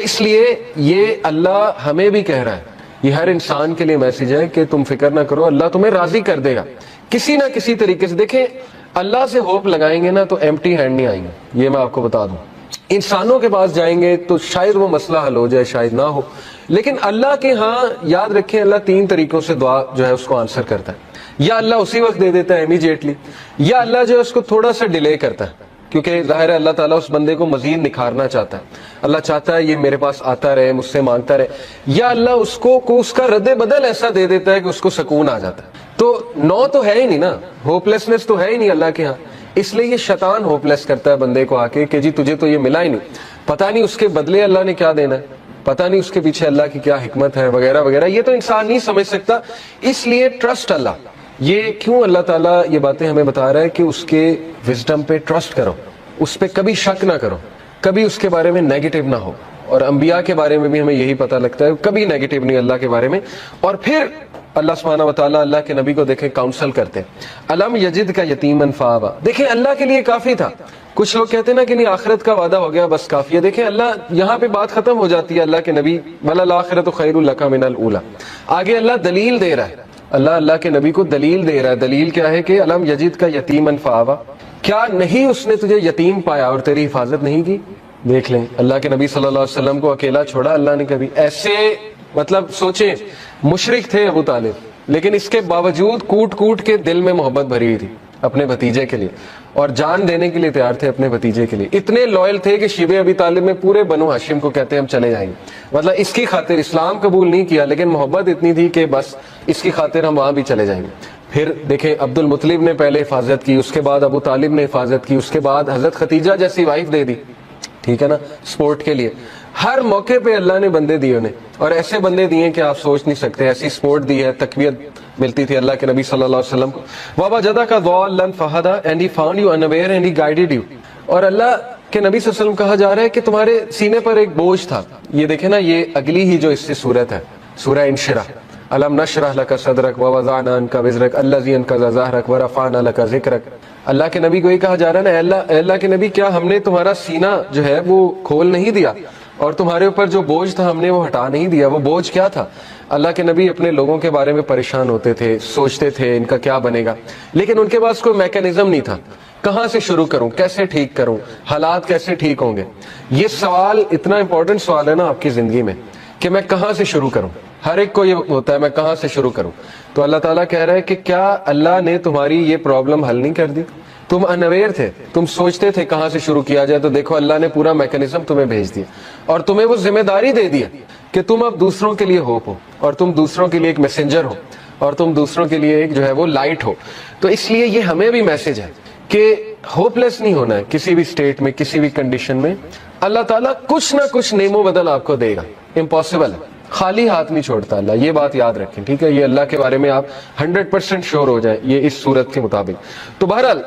اس لیے یہ اللہ ہمیں بھی کہہ رہا ہے، یہ ہر انسان کے لیے میسج ہے کہ تم فکر نہ کرو، اللہ تمہیں راضی کر دے گا کسی نہ کسی طریقے سے۔ دیکھیں اللہ سے ہوپ لگائیں گے نا تو ایمٹی ہینڈ نہیں آئیں گے، یہ میں آپ کو بتا دوں۔ انسانوں کے پاس جائیں گے تو شاید وہ مسئلہ حل ہو جائے، شاید نہ ہو، لیکن اللہ کے ہاں یاد رکھیں اللہ 3 طریقوں سے دعا جو ہے اس کو آنسر کرتا ہے۔ یا اللہ اسی وقت دے دیتا ہے امیجیٹلی، یا اللہ جو ہے اس کو تھوڑا سا ڈیلے کرتا ہے، کیونکہ ظاہر ہے اللہ تعالیٰ اس بندے کو مزید نکھارنا چاہتا ہے، اللہ چاہتا ہے یہ میرے پاس آتا رہے، مجھ سے مانگتا رہے، یا اللہ اس کو اس کا رد بدل ایسا دے دیتا ہے کہ اس کو سکون آ جاتا ہے۔ تو نو تو ہے ہی نہیں نا، ہوپلیسنس تو ہے ہی نہیں اللہ کے ہاں، اس لیے یہ شیطان ہوپلیس کرتا ہے بندے کو آ کے کہ جی تجھے تو یہ ملا ہی نہیں، پتہ نہیں اس کے بدلے اللہ نے کیا دینا ہے، پتہ نہیں اس کے پیچھے اللہ کی کیا حکمت ہے وغیرہ وغیرہ، یہ تو انسان نہیں سمجھ سکتا۔ اس لیے ٹرسٹ اللہ، یہ کیوں اللہ تعالیٰ یہ باتیں ہمیں بتا رہا ہے کہ اس کے وزڈم پہ ٹرسٹ کرو، اس پہ کبھی شک نہ کرو، کبھی اس کے بارے میں نیگیٹو نہ ہو۔ اور انبیاء کے بارے میں بھی ہمیں یہی پتہ لگتا ہے، کبھی نیگیٹو نہیں اللہ کے بارے میں۔ اور پھر اللہ سبحانہ وتعالیٰ اللہ کے نبی کو دیکھیں کاؤنسل کرتے، علم یجد کا یتیمن فآویٰ، دیکھیں اللہ کے لیے کافی تھا۔ کچھ لوگ کہتے ہیں نا کہ نہیں آخرت کا وعدہ ہو گیا بس کافی ہے، دیکھیں اللہ یہاں پہ بات ختم ہو جاتی ہے اللہ کے نبی، وَلَلْآخِرَةُ خَيْرٌ لَكَ مِنَ الْأُولَىٰ، آگے اللہ دلیل دے رہا ہے، اللہ کے نبی کو دلیل دے رہا ہے۔ دلیل کیا ہے کہ علم یجد کا یتیمن فآویٰ، کیا نہیں اس نے تجھے یتیم پایا اور تیری حفاظت نہیں کی؟ دیکھ لیں اللہ کے نبی صلی اللہ علیہ وسلم کو اکیلا چھوڑا اللہ نے کبھی؟ ایسے مطلب سوچیں مشرک تھے ابو طالب، لیکن اس کے باوجود کوٹ کوٹ کے دل میں محبت بھری ہوئی تھی اپنے بھتیجے کے لیے، اور جان دینے کے لیے تیار تھے اپنے بھتیجے کے لیے، اتنے لوئل تھے کہ شیبہ ابی طالب میں پورے بنو ہاشم کو کہتے ہیں ہم چلے جائیں گے، مطلب اس کی خاطر اسلام قبول نہیں کیا لیکن محبت اتنی تھی کہ بس اس کی خاطر ہم وہاں بھی چلے جائیں گے۔ پھر دیکھیں عبد المطلب نے پہلے حفاظت کی، اس کے بعد ابو طالب نے حفاظت کی، اس کے بعد حضرت ختیجہ جیسی وائف دے دی، ٹھیک ہے نا، سپورٹ کے لیے۔ ہر موقع پہ اللہ نے بندے دیے انہیں، اور ایسے بندے دیے کہ آپ سوچ نہیں سکتے، ایسی سپورٹ دی ہے، تقویت ملتی تھی اللہ کے نبی صلی اللہ علیہ وسلم کو۔ وَوَجَدَكَ ضَالًّا فَهَدَىٰ and he found you unaware and he guided you، اور اللہ کے نبی صلی اللہ علیہ وسلم کہا جا رہا ہے کہ تمہارے سینے پر ایک بوجھ تھا۔ یہ دیکھیں نا یہ اگلی ہی جو اس سے صورت ہے سورہ انشراح، أَلَمْ نَشْرَحْ لَكَ صَدْرَكَ وَوَضَعْنَا عَنْكَ وِزْرَكَ الَّذِي أَنقَضَ ظَهْرَكَ وَرَفَعْنَا لَكَ ذِكْرَكَ، اللہ کے نبی کو یہ کہا جا رہا ہے نا اے اللہ کے نبی کیا ہم نے تمہارا سینہ جو ہے وہ کھول نہیں دیا، اور تمہارے اوپر جو بوجھ تھا ہم نے وہ ہٹا نہیں دیا؟ وہ بوجھ کیا تھا؟ اللہ کے نبی اپنے لوگوں کے بارے میں پریشان ہوتے تھے، سوچتے تھے ان کا کیا بنے گا، لیکن ان کے پاس کوئی میکینزم نہیں تھا، کہاں سے شروع کروں، کیسے ٹھیک کروں، حالات کیسے ٹھیک ہوں گے۔ یہ سوال اتنا امپورٹنٹ سوال ہے نا آپ کی زندگی میں کہ میں کہاں سے شروع کروں، ہر ایک کو یہ ہوتا ہے میں کہاں سے شروع کروں۔ تو اللہ تعالیٰ کہہ رہا ہے کہ کیا اللہ نے تمہاری یہ پرابلم حل نہیں کر دی؟ تم انویئر تھے، تم سوچتے تھے کہاں سے شروع کیا جائے، تو دیکھو اللہ نے پورا میکینزم تمہیں بھیج دیا، اور تمہیں وہ ذمہ داری دے دیا کہ تم اب دوسروں کے لیے ہوپ ہو، اور تم دوسروں کے لیے ایک میسنجر ہو، اور تم دوسروں کے لیے ایک جو ہے وہ لائٹ ہو۔ تو اس لیے یہ ہمیں بھی میسج ہے کہ ہوپ لیس نہیں ہونا ہے کسی بھی سٹیٹ میں، کسی بھی کنڈیشن میں۔ اللہ تعالیٰ کچھ نہ کچھ نعم و بدل آپ کو دے گا، امپاسبل ہے، خالی ہاتھ نہیں چھوڑتا اللہ، یہ بات یاد رکھیں، ٹھیک ہے؟ یہ اللہ کے بارے میں آپ 100% شور ہو جائیں یہ اس صورت کے مطابق۔ تو بہرحال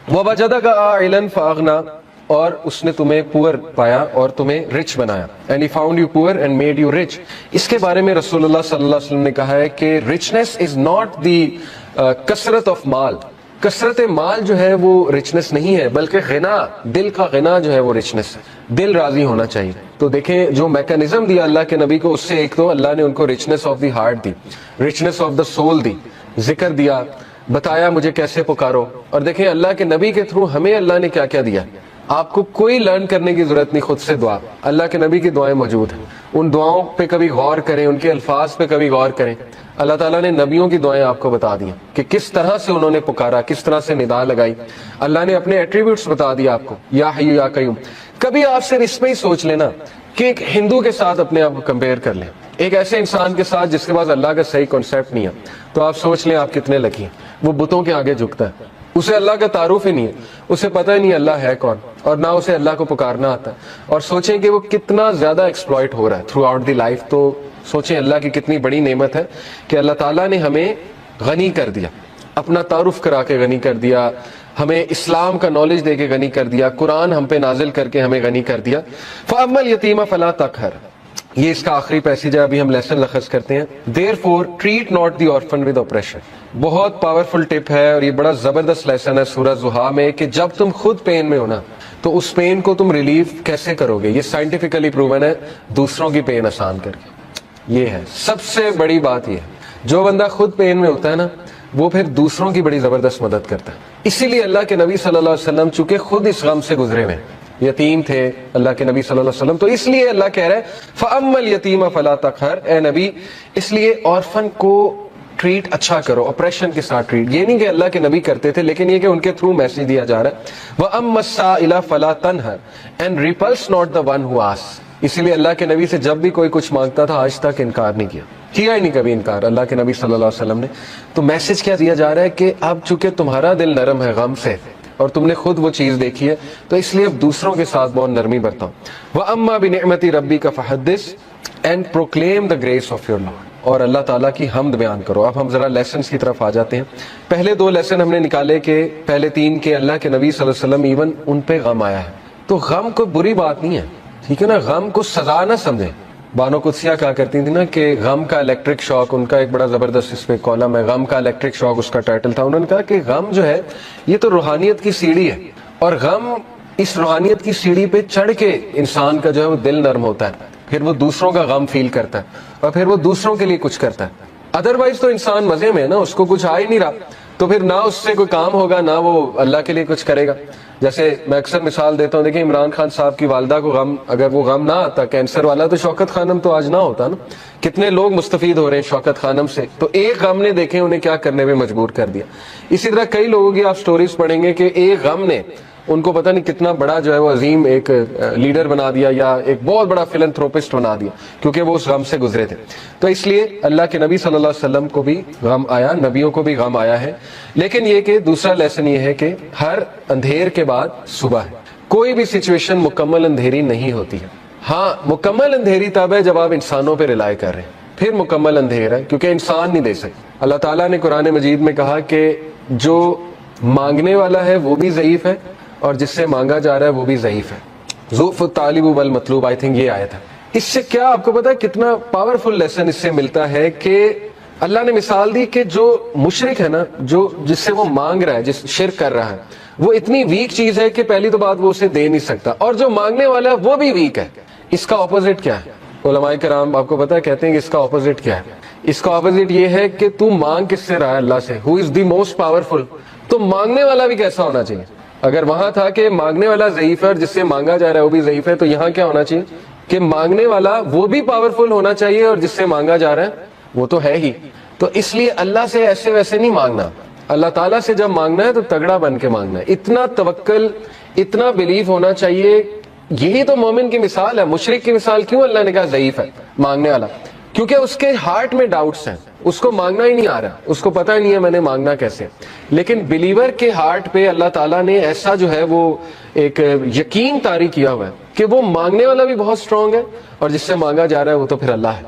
وَوَجَدَكَ عَائِلًا فَأَغْنَىٰ، اور اس نے تمہیں پور پایا اور تمہیں رچ بنایا، and he found you poor and made you rich۔ اس کے بارے میں رسول اللہ صلی اللہ علیہ وسلم نے کہا ہے کہ richness is not the کثرت آف مال، کثرت مال جو ہے وہ رچنس نہیں ہے، بلکہ غنا، دل کا غنا جو ہے وہ رچنس ہے، دل راضی ہونا چاہیے۔ تو دیکھیں جو میکانزم دیا اللہ کے نبی کو، اس سے ایک تو اللہ نے ان کو رچنس آف دی ہارٹ دی، رچنس آف دا سول دی، ذکر دیا، بتایا مجھے کیسے پکارو۔ اور دیکھیں اللہ کے نبی کے تھرو ہمیں اللہ نے کیا کیا دیا، آپ کو کوئی لرن کرنے کی ضرورت نہیں، خود سے دعا، اللہ کے نبی کی دعائیں موجود ہیں، ان دعاؤں پہ کبھی غور کریں، ان کے الفاظ پہ کبھی غور کریں۔ اللہ تعالیٰ نے نبیوں کی دعائیں آپ کو بتا دی کہ کس طرح سے انہوں نے پکارا، کس طرح سے ندا لگائی، اللہ نے اپنے ایٹریبیوٹس بتا دیا آپ کو، یا حی یا قیوم۔ کبھی آپ صرف اس میں ہی سوچ لینا کہ ایک ہندو کے ساتھ اپنے آپ کو کمپیئر کر لیں، ایک ایسے انسان کے ساتھ جس کے پاس اللہ کا صحیح کانسیپٹ نہیں ہے، تو آپ سوچ لیں آپ کتنے لکی ہیں۔ وہ بتوں کے آگے جھکتا ہے، اسے اللہ کا تعارف ہی نہیں ہے، اسے پتہ ہی نہیں اللہ ہے کون، اور نہ اسے اللہ کو پکارنا آتا ہے، اور سوچیں کہ وہ کتنا زیادہ ایکسپلائٹ ہو رہا ہے تھرو آؤٹ دی لائف۔ تو سوچیں اللہ کی کتنی بڑی نعمت ہے کہ اللہ تعالیٰ نے ہمیں غنی کر دیا، اپنا تعارف کرا کے غنی کر دیا، ہمیں اسلام کا نالج دے کے غنی کر دیا، قرآن ہم پہ نازل کر کے ہمیں غنی کر دیا۔ فَأَمَّا الْيَتِيمَ فَلَا تَقْهَرْ، یہ اس کا آخری پیسیج ہے، ابھی ہم لیسن لخص کرتے ہیں۔ Therefore treat not the orphan with oppression، بہت پاورفل ٹپ ہے، اور یہ بڑا زبردست لیسن ہے سورہ زحا میں کہ جب تم خود پین میں ہونا تو اس پین کو تم ریلیف کیسے کرو گے؟ یہ سائنٹیفکلی پروون ہے، دوسروں کی پین آسان کر کے۔ یہ ہے سب سے بڑی بات، یہ ہے جو بندہ خود پین میں ہوتا ہے نا، وہ پھر دوسروں کی بڑی زبردست مدد کرتا ہے۔ اسی لیے اللہ کے نبی صلی اللہ علیہ وسلم چونکہ خود اس غم سے گزرے ہوئے، یتیم تھے اللہ کے نبی صلی اللہ علیہ وسلم، تو اس لیے اللہ کہہ رہا ہے فَأَمَّا الْيَتِيمَ فَلَا تَقْهَرْ، اے نبی اس لیے آرفن کو ٹریٹ اچھا کرو، آپریشن کے ساتھ ٹریٹ۔ یہ نہیں کہ اللہ کے نبی کرتے تھے، لیکن یہ کہ ان کے تھرو میسج دیا جا رہا ہے وَأَمَّا السَّائِلَ فَلَا تَنْهَرْ and repulse not the one who asks۔ اسی لیے اللہ کے نبی سے جب بھی کوئی کچھ مانگتا تھا آج تک انکار نہیں کیا ہی نہیں کبھی انکار اللہ کے نبی صلی اللہ علیہ وسلم نے۔ تو میسج کیا دیا جا رہا ہے کہ اب چونکہ تمہارا دل نرم ہے غم سے اور تم نے خود وہ چیز دیکھی ہے، تو اس لیے اب دوسروں کے ساتھ بہت نرمی برتاؤ۔ وَأَمَّا بِنِعْمَةِ رَبِّكَ فَحَدِّثْ and proclaim the grace of your Lord، اور اللہ تعالیٰ کی حمد بیان کرو۔ اب ہم ذرا لیسنز کی طرف آ جاتے ہیں۔ پہلے 2 لیسن ہم نے نکالے کہ پہلے 3 کہ اللہ کے نبی صلی اللہ علیہ وسلم ایون ان پہ غم آیا ہے، تو غم کوئی بری بات نہیں ہے، ٹھیک ہے نا، غم کو سزا نہ سمجھیں۔ بانو قدسیہ کہا کرتی تھی نا کہ غم کا الیکٹرک شاک، ان کا ایک بڑا زبردست اس پہ کالم ہے، غم کا الیکٹرک شاک اس کا ٹائٹل تھا۔ انہوں نے کہا کہ غم جو ہے یہ تو روحانیت کی سیڑھی ہے، اور غم اس روحانیت کی سیڑھی پہ چڑھ کے انسان کا جو ہے وہ دل نرم ہوتا ہے، پھر وہ دوسروں کا غم فیل کرتا ہے اور پھر وہ دوسروں کے لیے کچھ کرتا ہے۔ ادروائز تو انسان مزے میں ہے نا، اس کو کچھ آ ہی نہیں رہا، تو پھر نہ اس سے کوئی کام ہوگا نہ وہ اللہ کے لیے کچھ کرے گا۔ جیسے میں اکثر مثال دیتا ہوں، دیکھیں عمران خان صاحب کی والدہ کو غم، اگر وہ غم نہ آتا کینسر والا، تو شوکت خانم تو آج نہ ہوتا نا۔ کتنے لوگ مستفید ہو رہے ہیں شوکت خانم سے، تو ایک غم نے دیکھیں انہیں کیا کرنے میں مجبور کر دیا۔ اسی طرح کئی لوگوں کی آپ سٹوریز پڑھیں گے کہ ایک غم نے ان کو پتہ نہیں کتنا بڑا جو ہے وہ عظیم ایک لیڈر بنا دیا، یا ایک بہت بڑا فلنتھروپسٹ بنا دیا، کیونکہ وہ اس غم سے گزرے تھے۔ تو اس لیے اللہ کے نبی صلی اللہ علیہ وسلم کو بھی غم آیا، نبیوں کو بھی غم آیا ہے، لیکن یہ کہ دوسرا لیسن یہ ہے کہ ہر اندھیر کے بعد صبح ہے۔ کوئی بھی سچویشن مکمل اندھیری نہیں ہوتی ہے۔ ہاں مکمل اندھیری تب ہے جب آپ انسانوں پہ رلائے کر رہے ہیں، پھر مکمل اندھیر ہے، کیونکہ انسان نہیں دے سکتے۔ اللہ تعالیٰ نے قرآن مجید میں کہا کہ جو مانگنے والا ہے وہ بھی ضعیف ہے، اور جس سے مانگا جا رہا ہے وہ بھی ضعیف ہے۔ ضعف الطالب والمطلوب، آئی تھنک یہ آیت ہے۔ اس سے کیا آپ کو پتا ہے کتنا پاورفل لیسن اس سے ملتا ہے کہ اللہ نے مثال دی کہ جو مشرک ہے نا، جو جس سے وہ مانگ رہا ہے، جس شرک کر رہا ہے، وہ اتنی ویک چیز ہے کہ پہلی تو بات وہ اسے دے نہیں سکتا، اور جو مانگنے والا ہے وہ بھی ویک ہے۔ اس کا اپوزٹ کیا ہے؟ علماء کرام آپ کو پتا ہے کہتے ہیں کہ اس کا اپوزٹ کیا ہے؟ اس کا اپوزٹ یہ ہے کہ تو مانگ کس سے رہا ہے؟ اللہ سے، ہو از دی موسٹ پاورفل۔ تو مانگنے والا بھی کیسا ہونا چاہیے؟ اگر وہاں تھا کہ مانگنے والا ضعیف ہے اور جس سے مانگا جا رہا ہے وہ بھی ضعیف ہے، تو یہاں کیا ہونا چاہیے کہ مانگنے والا وہ بھی پاورفل ہونا چاہیے اور جس سے مانگا جا رہا ہے وہ تو ہے ہی۔ تو اس لیے اللہ سے ایسے ویسے نہیں مانگنا، اللہ تعالیٰ سے جب مانگنا ہے تو تگڑا بن کے مانگنا ہے، اتنا توکل، اتنا بلیف ہونا چاہیے۔ یہی تو مومن کی مثال ہے۔ مشرک کی مثال کیوں اللہ نے کہا ضعیف ہے مانگنے والا؟ کیونکہ اس کے ہارٹ میں ڈاؤٹس ہیں، اس کو مانگنا ہی نہیں آ رہا، اس کو پتہ ہی نہیں ہے میں نے مانگنا کیسے۔ لیکن بلیور کے ہارٹ پہ اللہ تعالیٰ نے ایسا جو ہے وہ ایک یقین طاری کیا ہوا ہے کہ وہ مانگنے والا بھی بہت سٹرونگ ہے، اور جس سے مانگا جا رہا ہے وہ تو پھر اللہ ہے۔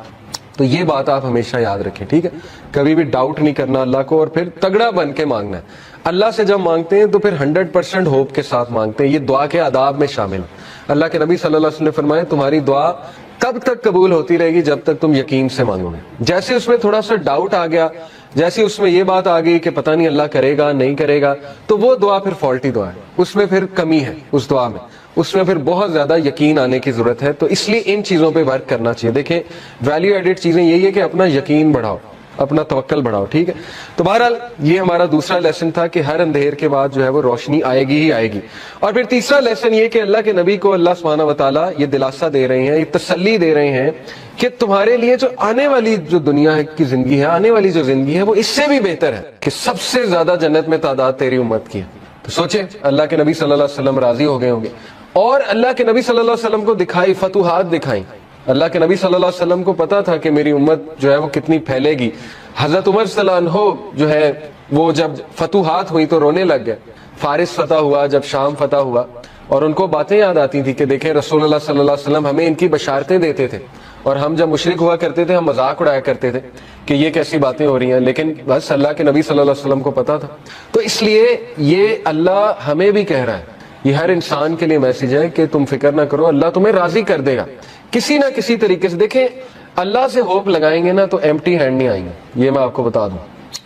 تو یہ بات آپ ہمیشہ یاد رکھیں، ٹھیک ہے؟ کبھی بھی ڈاؤٹ نہیں کرنا اللہ کو، اور پھر تگڑا بن کے مانگنا ہے۔ اللہ سے جب مانگتے ہیں تو پھر 100% ہوپ کے ساتھ مانگتے ہیں۔ یہ دعا کے آداب میں شامل ہے۔ اللہ کے نبی صلی اللہ علیہ وسلم نے فرمایا تمہاری دعا تب تک قبول ہوتی رہے گی جب تک تم یقین سے مانگو گے۔ جیسے اس میں تھوڑا سا ڈاؤٹ آ گیا، جیسے اس میں یہ بات آ گئی کہ پتہ نہیں اللہ کرے گا نہیں کرے گا، تو وہ دعا پھر فالٹی دعا ہے، اس میں پھر کمی ہے، اس دعا میں اس میں پھر بہت زیادہ یقین آنے کی ضرورت ہے۔ تو اس لیے ان چیزوں پہ ورک کرنا چاہیے۔ دیکھیں ویلیو ایڈڈ چیزیں یہی ہے کہ اپنا یقین بڑھاؤ، اپنا توکل بڑھاؤ، ٹھیک ہے؟ تو بہرحال یہ ہمارا دوسرا لیسن تھا کہ ہر اندھیر کے بعد جو ہے وہ روشنی آئے گی ہی آئے گی۔ اور پھر تیسرا لیسن یہ کہ اللہ کے نبی کو اللہ سبحانہ و تعالیٰ یہ دلاسا دے رہے ہیں، یہ تسلی دے رہے ہیں کہ تمہارے لیے جو آنے والی جو دنیا کی زندگی ہے، آنے والی جو زندگی ہے وہ اس سے بھی بہتر ہے، کہ سب سے زیادہ جنت میں تعداد تیری امت کی ہے۔ تو سوچیں اللہ کے نبی صلی اللہ علیہ وسلم راضی ہو گئے ہوں گے، اور اللہ کے نبی صلی اللہ علیہ وسلم کو دکھائی فتوحات دکھائیں۔ اللہ کے نبی صلی اللہ علیہ وسلم کو پتا تھا کہ میری امت جو ہے وہ کتنی پھیلے گی۔ حضرت عمر صلی اللہ عنہ جو ہے وہ جب فتوحات ہوئی تو رونے لگ گئے، فارس فتح ہوا، جب شام فتح ہوا، اور ان کو باتیں یاد آتی تھی کہ دیکھیں رسول اللہ صلی اللہ علیہ وسلم ہمیں ان کی بشارتیں دیتے تھے، اور ہم جب مشرک ہوا کرتے تھے ہم مذاق اڑایا کرتے تھے کہ یہ کیسی باتیں ہو رہی ہیں، لیکن بس اللہ کے نبی صلی اللہ علیہ وسلم کو پتا تھا۔ تو اس لیے یہ اللہ ہمیں بھی کہہ رہا ہے، یہ ہر انسان کے لیے میسج ہے کہ تم فکر نہ کرو، اللہ تمہیں راضی کر دے گا کسی نہ کسی طریقے سے۔ دیکھیں اللہ سے ہوپ لگائیں گے نا تو ایمٹی ہینڈ نہیں آئیں گے، یہ میں آپ کو بتا دوں۔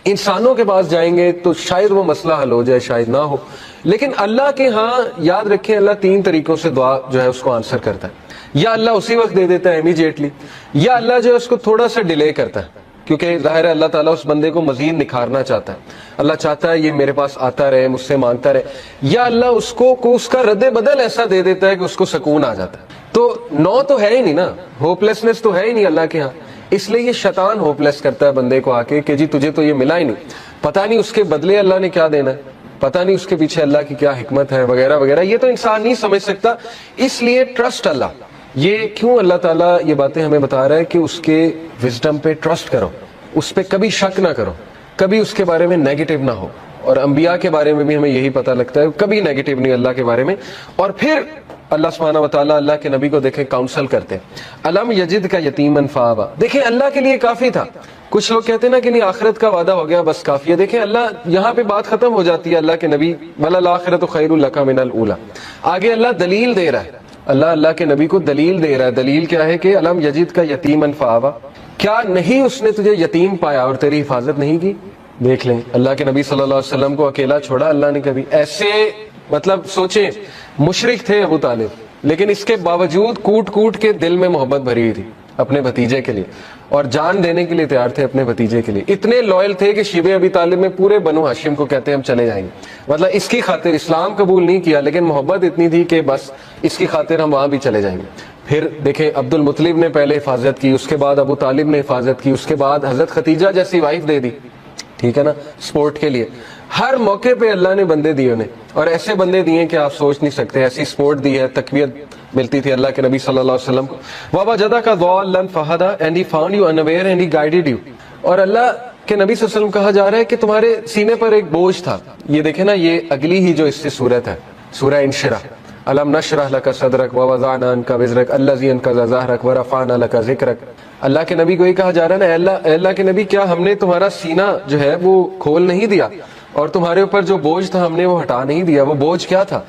انسانوں کے پاس جائیں گے تو شاید وہ مسئلہ حل ہو جائے، شاید نہ ہو، لیکن اللہ کے ہاں یاد رکھیں اللہ 3 طریقوں سے دعا جو ہے اس کو آنسر کرتا ہے. یا اللہ اسی وقت دے دیتا ہے امیجیٹلی، یا اللہ جو ہے اس کو تھوڑا سا ڈیلے کرتا ہے، کیونکہ ظاہر ہے اللہ تعالیٰ اس بندے کو مزید نکھارنا چاہتا ہے. اللہ چاہتا ہے یہ میرے پاس آتا رہے، مجھ سے مانگتا رہے. یا اللہ اس کو اس کا رد بدل ایسا دے دیتا ہے کہ اس کو سکون آ جاتا ہے. تو نو تو ہے ہی نہیں نا، ہوپلیسنس تو ہے ہی نہیں اللہ کے ہاں. اس لیے یہ شیطان ہوپلیس کرتا ہے بندے کو آ کے کہ جی تجھے تو یہ ملا ہی نہیں، پتہ نہیں اس کے بدلے اللہ نے کیا دینا ہے، پتہ نہیں اس کے پیچھے اللہ کی کیا حکمت ہے وغیرہ وغیرہ. یہ تو انسان نہیں سمجھ سکتا. اس لیے ٹرسٹ اللہ. یہ کیوں اللہ تعالیٰ یہ باتیں ہمیں بتا رہا ہے کہ اس کے وزڈم پہ ٹرسٹ کرو، اس پہ کبھی شک نہ کرو، کبھی اس کے بارے میں نیگیٹو نہ ہو. اور انبیاء کے بارے میں بھی ہمیں یہی پتہ لگتا ہے، کبھی نیگیٹو نہیں اللہ کے بارے میں. اور پھر اللہ سبحانہ و تعالیٰ اللہ کے نبی کو دیکھیں کاؤنسل کرتے ہیں. علم یجد کا یتیمن فآویٰ، دیکھیں اللہ کے لیے کافی تھا. کچھ لوگ کہتے ہیں نا کہ نہیں آخرت کا وعدہ ہو گیا بس کافی ہے. دیکھیں اللہ یہاں پہ بات ختم ہو جاتی ہے اللہ کے نبی وَلَلْآخِرَةُ خَيْرٌ لَكَ مِنَ الْأُولَىٰ. آگے اللہ دلیل دے رہا ہے، اللہ کے نبی کو دلیل دے رہا ہے. دلیل کیا ہے کہ علم یجد کا یتیمن فآویٰ، کیا نہیں اس نے تجھے یتیم پایا اور تیری حفاظت نہیں کی. دیکھ لیں اللہ کے نبی صلی اللہ علیہ وسلم کو اکیلا چھوڑا اللہ نے کبھی. ایسے مطلب سوچیں مشرک تھے ابو طالب، لیکن اس کے باوجود کوٹ کوٹ کے دل میں محبت بھری ہوئی تھی اپنے بھتیجے کے لیے، اور جان دینے کے لیے تیار تھے اپنے بھتیجے کے لیے. اتنے لوئل تھے کہ شیبہ ابی طالب میں پورے بنو ہاشم کو کہتے ہیں ہم چلے جائیں گے. مطلب اس کی خاطر اسلام قبول نہیں کیا، لیکن محبت اتنی تھی کہ بس اس کی خاطر ہم وہاں بھی چلے جائیں گے. پھر دیکھیں عبد المطلب نے پہلے حفاظت کی، اس کے بعد ابو طالب نے حفاظت کی، اس کے بعد حضرت ختیجہ جیسی وائف دے دی، ٹھیک ہے نا، سپورٹ کے لیے. ہر موقع پہ اللہ نے بندے دیے انہیں، اور ایسے بندے دیے کہ آپ سوچ نہیں سکتے. ایسی سپورٹ دی ہے، تقویت ملتی تھی اللہ کے نبی صلی اللہ علیہ وسلم کو. وَوَجَدَكَ ضَالًّا فَهَدَىٰ and he found you unaware and he guided you. اور اللہ کے نبی صلی اللہ علیہ وسلم کہا جا رہا ہے کہ تمہارے سینے پر ایک بوجھ تھا. یہ دیکھیں نا، یہ اگلی ہی جو اس سے صورت ہے، سورہ انشراح. أَلَمْ نَشْرَحْ لَكَ صَدْرَكَ وَوَضَعْنَا عَنْكَ وِزْرَكَ الَّذِي أَنقَضَ ظَهْرَكَ وَرَفَعْنَا لَكَ ذِكْرَكَ. اللہ کے نبی کو یہ کہا جا رہا ہے نا، اے اللہ کے نبی کیا ہم نے تمہارا سینہ جو ہے وہ کھول نہیں دیا، اور تمہارے اوپر جو بوجھ تھا ہم نے وہ ہٹا نہیں دیا. وہ بوجھ کیا تھا؟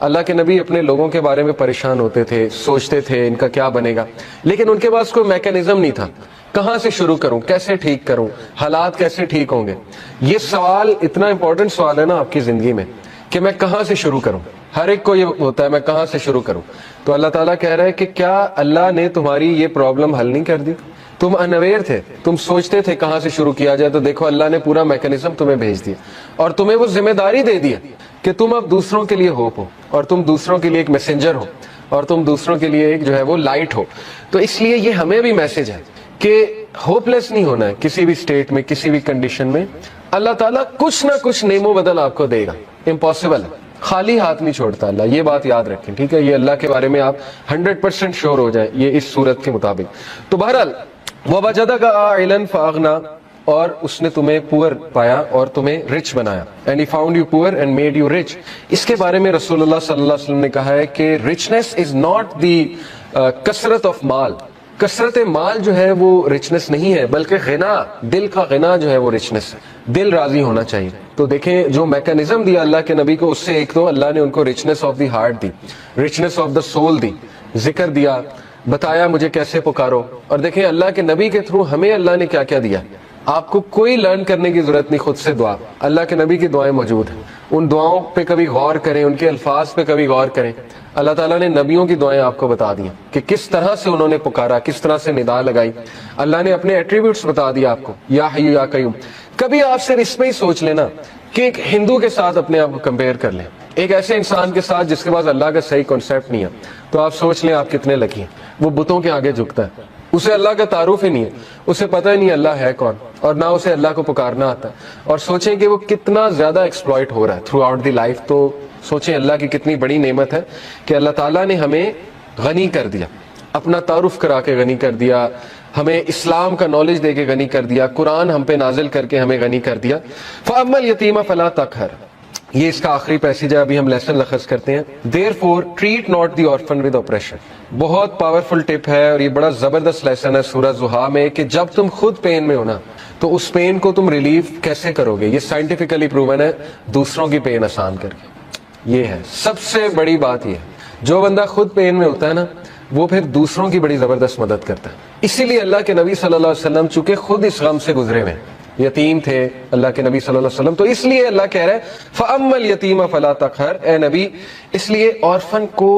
اللہ کے نبی اپنے لوگوں کے بارے میں پریشان ہوتے تھے، سوچتے تھے ان کا کیا بنے گا، لیکن ان کے پاس کوئی میکینزم نہیں تھا. کہاں سے شروع کروں، کیسے ٹھیک کروں، حالات کیسے ٹھیک ہوں گے. یہ سوال اتنا امپورٹنٹ سوال ہے نا آپ کی زندگی میں کہ میں کہاں سے شروع کروں. ہر ایک کو یہ ہوتا ہے میں کہاں سے شروع کروں. تو اللہ تعالیٰ کہہ رہا ہے کہ کیا اللہ نے تمہاری یہ پرابلم حل نہیں کر دی؟ تم انویئر تھے، تم سوچتے تھے کہاں سے شروع کیا جائے، تو دیکھو اللہ نے پورا میکینزم تمہیں بھیج دیا، اور تمہیں وہ ذمہ داری دے دی کہ تم اب دوسروں کے لیے ہوپ ہو، اور تم دوسروں کے لیے ایک میسنجر ہو، اور تم دوسروں کے لیے ایک جو ہے وہ لائٹ ہو. تو اس لیے یہ ہمیں بھی میسج ہے کہ ہوپ لیس نہیں ہونا ہے کسی بھی سٹیٹ میں، کسی بھی کنڈیشن میں. اللہ تعالیٰ کچھ نہ کچھ نعم و بدل آپ کو دے گا. امپاسبل ہے، خالی ہاتھ نہیں چھوڑتا اللہ، یہ بات یاد رکھیں، ٹھیک ہے. یہ اللہ کے بارے میں آپ 100% شور ہو جائیں یہ اس صورت کے مطابق. تو بہرحال وَوَجَدَكَ عَائِلًا فَأَغْنَىٰ، اور اس نے تمہیں پور پایا اور تمہیں رچ بنایا. and he found you poor and made you rich. اس کے بارے میں رسول اللہ صلی اللہ علیہ وسلم نے کہا ہے کہ richness is not the کثرت آف مال. کثرت مال جو ہے وہ رچنس نہیں ہے، بلکہ غنا، دل کا غنا جو ہے وہ رچنس ہے. دل راضی ہونا چاہیے. تو دیکھیں جو میکانزم دیا اللہ کے نبی کو، اس سے ایک تو اللہ نے ان کو رچنس آف دی ہارٹ دی، رچنس آف دا سول دی، ذکر دیا، بتایا مجھے کیسے پکارو. اور دیکھیں اللہ کے نبی کے تھرو ہمیں اللہ نے کیا کیا دیا. آپ کو کوئی لرن کرنے کی ضرورت نہیں، خود سے دعا. اللہ کے نبی کی دعائیں موجود ہیں، ان دعاؤں پہ کبھی غور کریں، ان کے الفاظ پہ کبھی غور کریں. اللہ تعالیٰ نے نبیوں کی دعائیں آپ کو بتا دی کہ کس طرح سے انہوں نے پکارا، کس طرح سے ندا لگائی. اللہ نے اپنے ایٹریبیوٹس بتا دیا آپ کو، یا حی یا قیوم. کبھی آپ صرف اس میں ہی سوچ لینا کہ ایک ہندو کے ساتھ اپنے آپ کو کمپیئر کر لیں، ایک ایسے انسان کے ساتھ جس کے پاس اللہ کا صحیح کانسیپٹ نہیں ہے، تو آپ سوچ لیں آپ کتنے لکی ہیں. وہ بتوں کے آگے جھکتا ہے، اسے اللہ کا تعارف ہی نہیں ہے، اسے پتہ ہی نہیں اللہ ہے کون، اور نہ اسے اللہ کو پکارنا آتا ہے. اور سوچیں کہ وہ کتنا زیادہ ایکسپلائٹ ہو رہا ہے تھرو آؤٹ دی لائف. تو سوچیں اللہ کی کتنی بڑی نعمت ہے کہ اللہ تعالیٰ نے ہمیں غنی کر دیا، اپنا تعارف کرا کے غنی کر دیا، ہمیں اسلام کا نالج دے کے غنی کر دیا، قرآن ہم پہ نازل کر کے ہمیں غنی کر دیا. فَأَمَّا الْيَتِيمَ فَلَا تَقْهَرْ، یہ اس کا آخری پیسیج ہے، ابھی ہم لیسن لخص کرتے ہیں. Therefore treat not the orphan with oppression. بہت پاورفل ٹپ ہے اور یہ بڑا زبردست لیسن ہے سورہ زحا میں کہ جب تم خود پین میں ہونا تو اس پین کو تم ریلیف کیسے کرو گے. یہ سائنٹیفکلی پروون ہے، دوسروں کی پین آسان کر کے. یہ ہے سب سے بڑی بات. یہ جو بندہ خود پین میں ہوتا ہے نا، وہ پھر دوسروں کی بڑی زبردست مدد کرتا ہے. اسی لیے اللہ کے نبی صلی اللہ علیہ وسلم چونکہ خود اس غم سے گزرے ہوئے، یتیم تھے اللہ کے نبی صلی اللہ علیہ وسلم، تو اس لیے اللہ کہہ رہا ہے فَأَمَّا الْيَتِيمَ فَلَا تَقْهَرْ، اے نبی اس لیے آرفن کو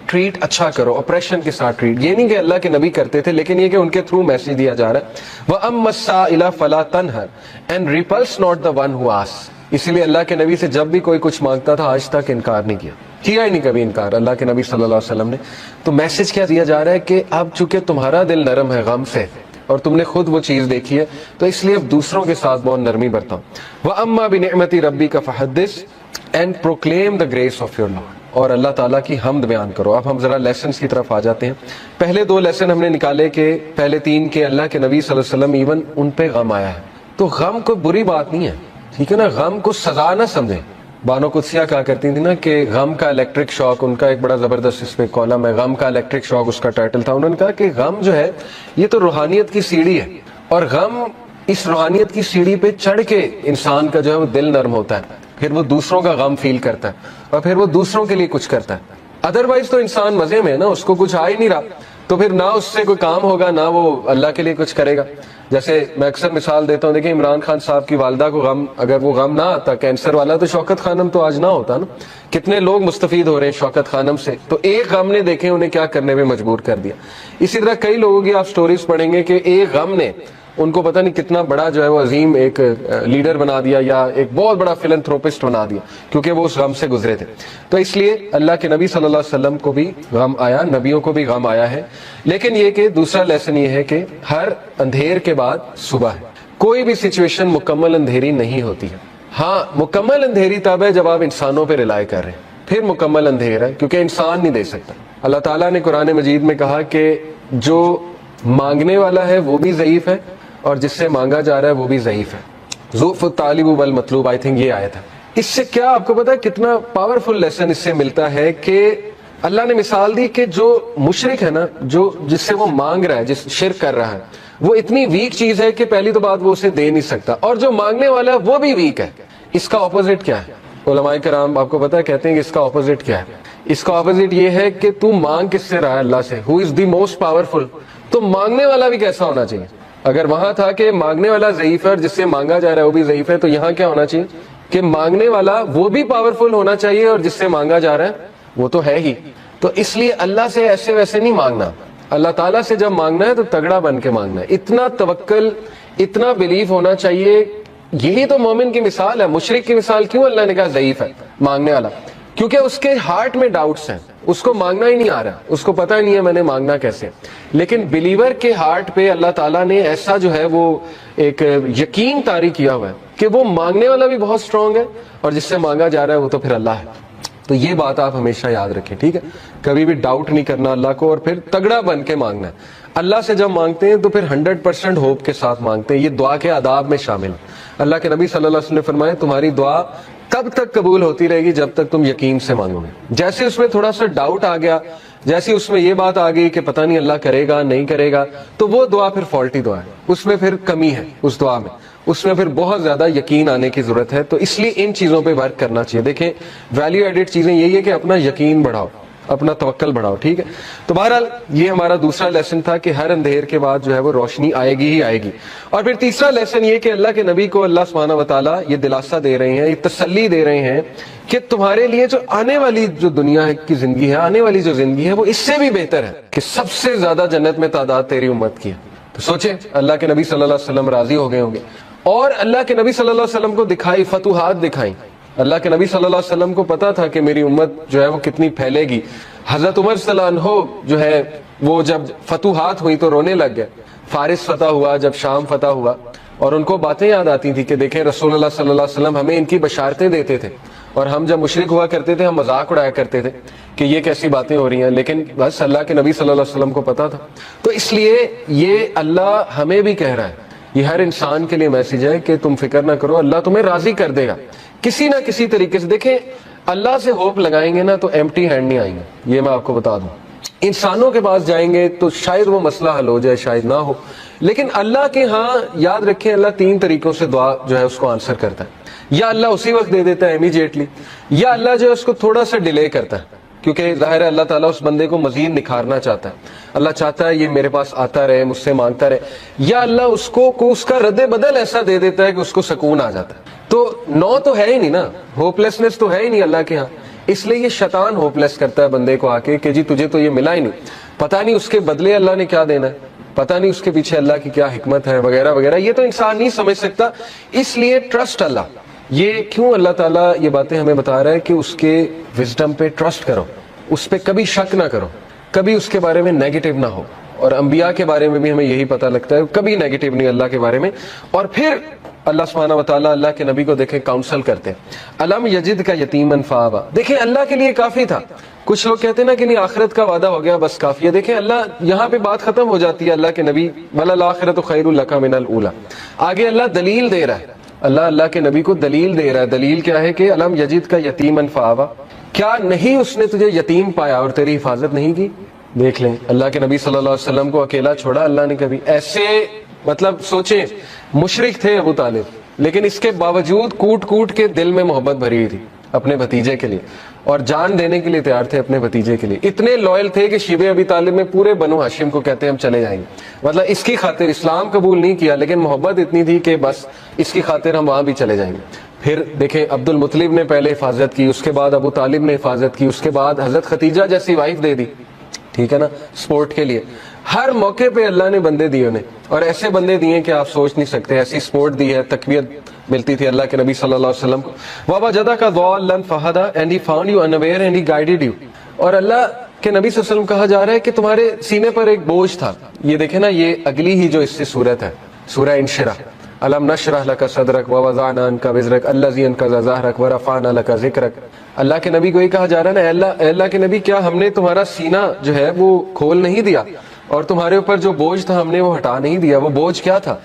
ٹریٹ اچھا کرو، اپریشن کے ساتھ ٹریٹ. یہ نہیں کہ اللہ کے نبی کرتے تھے، لیکن یہ کہ ان کے تھرو میسج دیا جا رہا ہے. وَأَمَّا السَّائِلَ فَلَا تَنْهَرْ and repulse not the one who asks. اسی لیے اللہ کے نبی سے جب بھی کوئی کچھ مانگتا تھا آج تک انکار نہیں کیا ہی نہیں کبھی انکار اللہ کے نبی صلی اللہ علیہ وسلم نے. تو میسج کیا دیا جا رہا ہے کہ اب چونکہ تمہارا دل نرم ہے غم سے اور تم نے خود وہ چیز دیکھی ہے، تو اس لیے اب دوسروں کے ساتھ بہت نرمی برتاؤ. وَأَمَّا بِنِعْمَتِ رَبِّكَ فَحَدِّثْ and proclaim the grace of your Lord، اور اللہ تعالیٰ کی حمد بیان کرو. اب ہم ذرا لیسنز کی طرف آ جاتے ہیں. پہلے 2 لیسن ہم نے نکالے کہ پہلے 3 کہ اللہ کے نبی صلی اللہ علیہ وسلم ایون ان پہ غم آیا ہے. تو غم کوئی بری بات نہیں ہے، ٹھیک ہے نا، غم کو سزا نہ سمجھیں. بانو قدسیہ کہا کرتی تھی نا کہ غم کا الیکٹرک شاک، ان کا ایک بڑا زبردست اس پہ کالم ہے، غم کا الیکٹرک شاک اس کا ٹائٹل تھا. انہوں نے کہا کہ غم جو ہے یہ تو روحانیت کی سیڑھی ہے، اور غم اس روحانیت کی سیڑھی پہ چڑھ کے انسان کا جو ہے وہ دل نرم ہوتا ہے، پھر وہ دوسروں کا غم فیل کرتا ہے اور پھر وہ دوسروں کے لیے کچھ کرتا ہے. ادروائز تو انسان مزے میں ہے نا، اس کو کچھ آ ہی نہیں رہا، تو پھر نہ اس سے کوئی کام ہوگا نہ وہ اللہ کے لیے کچھ کرے گا. جیسے میں اکثر مثال دیتا ہوں، دیکھیں عمران خان صاحب کی والدہ کو غم، اگر وہ غم نہ آتا کینسر والا، تو شوکت خانم تو آج نہ ہوتا نا. کتنے لوگ مستفید ہو رہے ہیں شوکت خانم سے، تو ایک غم نے دیکھیں انہیں کیا کرنے میں مجبور کر دیا. اسی طرح کئی لوگوں کی آپ سٹوریز پڑھیں گے کہ ایک غم نے ان کو پتہ نہیں کتنا بڑا جو ہے وہ عظیم ایک لیڈر بنا دیا یا ایک بہت بڑا فلنتھروپسٹ بنا دیا، کیونکہ وہ اس غم سے گزرے تھے. تو اس لیے اللہ کے نبی صلی اللہ علیہ وسلم کو بھی غم آیا، نبیوں کو بھی غم آیا ہے. لیکن یہ کہ دوسرا لیسن یہ ہے کہ ہر اندھیر کے بعد صبح ہے. کوئی بھی سچویشن مکمل اندھیری نہیں ہوتی ہے. ہاں مکمل اندھیری تب ہے جب آپ انسانوں پہ رلائے کر رہے ہیں، پھر مکمل اندھیر ہے، کیونکہ انسان نہیں دے سکتا. اللہ تعالیٰ نے قرآن مجید میں کہا کہ جو مانگنے والا ہے وہ بھی ضعیف ہے اور جس سے مانگا جا رہا ہے وہ بھی ضعیف ہے. ضعف الطالب والمطلوب، آئی تھنک یہ آیت ہے. اس سے کیا آپ کو پتا ہے کتنا پاورفل لیسن اس سے ملتا ہے کہ اللہ نے مثال دی کہ جو مشرک ہے نا، جو جس سے وہ مانگ رہا ہے، جس شرک کر رہا ہے، وہ اتنی ویک چیز ہے کہ پہلی تو بات وہ اسے دے نہیں سکتا، اور جو مانگنے والا ہے وہ بھی ویک ہے. اس کا اپوزٹ کیا ہے؟ علماء کرام آپ کو پتا ہے کہتے ہیں کہ اس کا اپوزٹ کیا ہے. اس کا اپوزٹ یہ ہے کہ تو مانگ کس سے رہا ہے؟ اللہ سے. ہو از دی موسٹ پاورفل. تو مانگنے والا بھی کیسا ہونا چاہیے؟ اگر وہاں تھا کہ مانگنے والا ضعیف ہے اور جس سے مانگا جا رہا ہے وہ بھی ضعیف ہے، تو یہاں کیا ہونا چاہیے کہ مانگنے والا وہ بھی پاورفل ہونا چاہیے اور جس سے مانگا جا رہا ہے وہ تو ہے ہی. تو اس لیے اللہ سے ایسے ویسے نہیں مانگنا. اللہ تعالیٰ سے جب مانگنا ہے تو تگڑا بن کے مانگنا ہے. اتنا توکل، اتنا بلیف ہونا چاہیے. یہی تو مومن کی مثال ہے. مشرک کی مثال کیوں اللہ نے کہا ضعیف ہے مانگنے والا؟ کیونکہ اس کے ہارٹ میں ڈاؤٹس ہیں، اس کو مانگنا ہی نہیں آ رہا، اس کو پتہ ہی نہیں ہے میں نے مانگنا کیسے. لیکن بلیور کے ہارٹ پہ اللہ تعالیٰ نے ایسا جو ہے وہ ایک یقین طاری کیا ہوا ہے کہ وہ مانگنے والا بھی بہت سٹرونگ ہے اور جس سے مانگا جا رہا ہے وہ تو پھر اللہ ہے. تو یہ بات آپ ہمیشہ یاد رکھیں، ٹھیک ہے؟ کبھی بھی ڈاؤٹ نہیں کرنا اللہ کو، اور پھر تگڑا بن کے مانگنا ہے. اللہ سے جب مانگتے ہیں تو پھر 100% ہوپ کے ساتھ مانگتے ہیں. یہ دعا کے آداب میں شامل ہے. اللہ کے نبی صلی اللہ علیہ وسلم نے فرمایا تمہاری دعا تب تک قبول ہوتی رہے گی جب تک تم یقین سے مانگو گے. جیسے اس میں تھوڑا سا ڈاؤٹ آ گیا، جیسے اس میں یہ بات آ گئی کہ پتہ نہیں اللہ کرے گا نہیں کرے گا، تو وہ دعا پھر فالٹی دعا ہے. اس میں پھر کمی ہے، اس دعا میں اس میں پھر بہت زیادہ یقین آنے کی ضرورت ہے. تو اس لیے ان چیزوں پہ ورک کرنا چاہیے. دیکھیں ویلیو ایڈڈ چیزیں یہی ہے کہ اپنا یقین بڑھاؤ، اپنا توکل بڑھاؤ، ٹھیک ہے؟ تو بہرحال یہ ہمارا دوسرا لیسن تھا کہ ہر اندھیر کے بعد جو ہے وہ روشنی آئے گی ہی آئے گی. اور پھر تیسرا لیسن یہ کہ اللہ کے نبی کو اللہ سبحانہ و تعالیٰ یہ دلاسا دے رہے ہیں، یہ تسلی دے رہے ہیں کہ تمہارے لیے جو آنے والی جو دنیا کی زندگی ہے، آنے والی جو زندگی ہے وہ اس سے بھی بہتر ہے، کہ سب سے زیادہ جنت میں تعداد تیری امت کی ہے. تو سوچیں اللہ کے نبی صلی اللہ علیہ وسلم راضی ہو گئے ہوں گے، اور اللہ کے نبی صلی اللہ علیہ وسلم کو دکھائی فتوحات دکھائیں. اللہ کے نبی صلی اللہ علیہ وسلم کو پتا تھا کہ میری امت جو ہے وہ کتنی پھیلے گی. حضرت عمر صلی اللہ عنہ جو ہے وہ جب فتوحات ہوئی تو رونے لگ گئے. فارس فتح ہوا، جب شام فتح ہوا، اور ان کو باتیں یاد آتی تھی کہ دیکھیں رسول اللہ صلی اللہ علیہ وسلم ہمیں ان کی بشارتیں دیتے تھے، اور ہم جب مشرک ہوا کرتے تھے ہم مذاق اڑایا کرتے تھے کہ یہ کیسی باتیں ہو رہی ہیں. لیکن بس اللہ کے نبی صلی اللہ علیہ وسلم کو پتا تھا. تو اس لیے یہ اللہ ہمیں بھی کہہ رہا ہے، یہ ہر انسان کے لیے میسج ہے کہ تم فکر نہ کرو، اللہ تمہیں راضی کر دے گا کسی نہ کسی طریقے سے. دیکھیں اللہ سے ہوپ لگائیں گے نا تو ایمٹی ہینڈ نہیں آئیں گے. یہ میں آپ کو بتا دوں، انسانوں کے پاس جائیں گے تو شاید وہ مسئلہ حل ہو جائے، شاید نہ ہو. لیکن اللہ کے ہاں یاد رکھیں اللہ 3 طریقوں سے دعا جو ہے اس کو آنسر کرتا ہے. یا اللہ اسی وقت دے دیتا ہے امیجیٹلی، یا اللہ جو ہے اس کو تھوڑا سا ڈیلے کرتا ہے. کیونکہ ظاہر ہے اللہ تعالیٰ اس بندے کو مزید نکھارنا چاہتا ہے. اللہ چاہتا ہے یہ میرے پاس آتا رہے، مجھ سے مانگتا رہے، یا اللہ اس کو اس کا رد بدل ایسا دے دیتا ہے کہ اس کو سکون آ جاتا ہے. تو نو تو ہے ہی نہیں نا، ہوپلیسنس تو ہے ہی نہیں اللہ کے ہاں. اس لیے یہ شیطان ہوپلیس کرتا ہے بندے کو آ کے کہ جی تجھے تو یہ ملا ہی نہیں، پتہ نہیں اس کے بدلے اللہ نے کیا دینا ہے، پتہ نہیں اس کے پیچھے اللہ کی کیا حکمت ہے وغیرہ وغیرہ. یہ تو انسان نہیں سمجھ سکتا. اس لیے ٹرسٹ اللہ. یہ کیوں اللہ تعالیٰ یہ باتیں ہمیں بتا رہا ہے کہ اس کے وزڈم پہ ٹرسٹ کرو، اس پہ کبھی شک نہ کرو، کبھی اس کے بارے میں نیگیٹو نہ ہو. اور انبیاء کے بارے میں بھی ہمیں یہی پتہ لگتا ہے، کبھی نیگیٹو نہیں اللہ کے بارے میں. اور پھر اللہ سبحانہ و تعالیٰ اللہ کے نبی کو دیکھیں کاؤنسل کرتے ہیں. علم یجد کا یتیمن فآویٰ، دیکھیں اللہ کے لیے کافی تھا. کچھ لوگ کہتے ہیں نا کہ نہیں آخرت کا وعدہ ہو گیا بس کافی ہے. دیکھیں اللہ یہاں پہ بات ختم ہو جاتی ہے. اللہ کے نبی وَلَلْآخِرَةُ خَيْرٌ لَكَ مِنَ الْأُولَىٰ، آگے اللہ دلیل دے رہا ہے. اللہ کے نبی کو دلیل دے رہا ہے. دلیل کیا ہے کہ علم یجد کا یتیمن فآویٰ، کیا نہیں اس نے تجھے یتیم پایا اور تیری حفاظت نہیں کی. دیکھ لیں اللہ کے نبی صلی اللہ علیہ وسلم کو اکیلا چھوڑا اللہ نے کبھی. ایسے مطلب سوچیں مشرک تھے ابو طالب، لیکن اس کے باوجود کوٹ کوٹ کے دل میں محبت بھری ہوئی تھی اپنے بھتیجے کے لیے، اور جان دینے کے لیے تیار تھے اپنے بھتیجے کے لیے. اتنے لوئل تھے کہ شیبہ ابی طالب میں پورے بنو ہاشم کو کہتے ہیں ہم چلے جائیں گے. مطلب اس کی خاطر اسلام قبول نہیں کیا، لیکن محبت اتنی تھی کہ بس اس کی خاطر ہم وہاں بھی چلے جائیں گے. پھر دیکھیں عبد المطلب نے پہلے حفاظت کی، اس کے بعد ابو طالب نے حفاظت کی، اس کے بعد حضرت خدیجہ جیسی وائف دے دی، ٹھیک ہے نا، سپورٹ کے لیے. ہر موقع پہ اللہ نے بندے دیے انہیں، اور ایسے بندے دیے کہ آپ سوچ نہیں سکتے. ایسی سپورٹ دی ہے، تقویت ملتی تھی اللہ کے نبی صلی اللہ علیہ وسلم کو. وَوَجَدَكَ ضَالًّا فَهَدَىٰ and he found you unaware and he guided you. اور اللہ کے نبی صلی اللہ علیہ وسلم کہا جا رہا ہے کہ تمہارے سینے پر ایک بوجھ تھا. یہ دیکھیں نا، یہ اگلی ہی جو اس سے صورت ہے سورہ انشراح. أَلَمْ نَشْرَحْ لَكَ صَدْرَكَ وَوَضَعْنَا عَنكَ وِزْرَكَ الَّذِي أَنقَضَ ظَهْرَكَ وَرَفَعْنَا لَكَ ذِكْرَكَ. اللہ کے نبی کو یہ کہا جا رہا ہے نا، اللہ کے نبی کیا ہم نے تمہارا سینہ جو ہے وہ کھول نہیں دیا، اور تمہارے اوپر جو بوجھ تھا ہم نے وہ ہٹا نہیں دیا. وہ بوجھ کیا تھا؟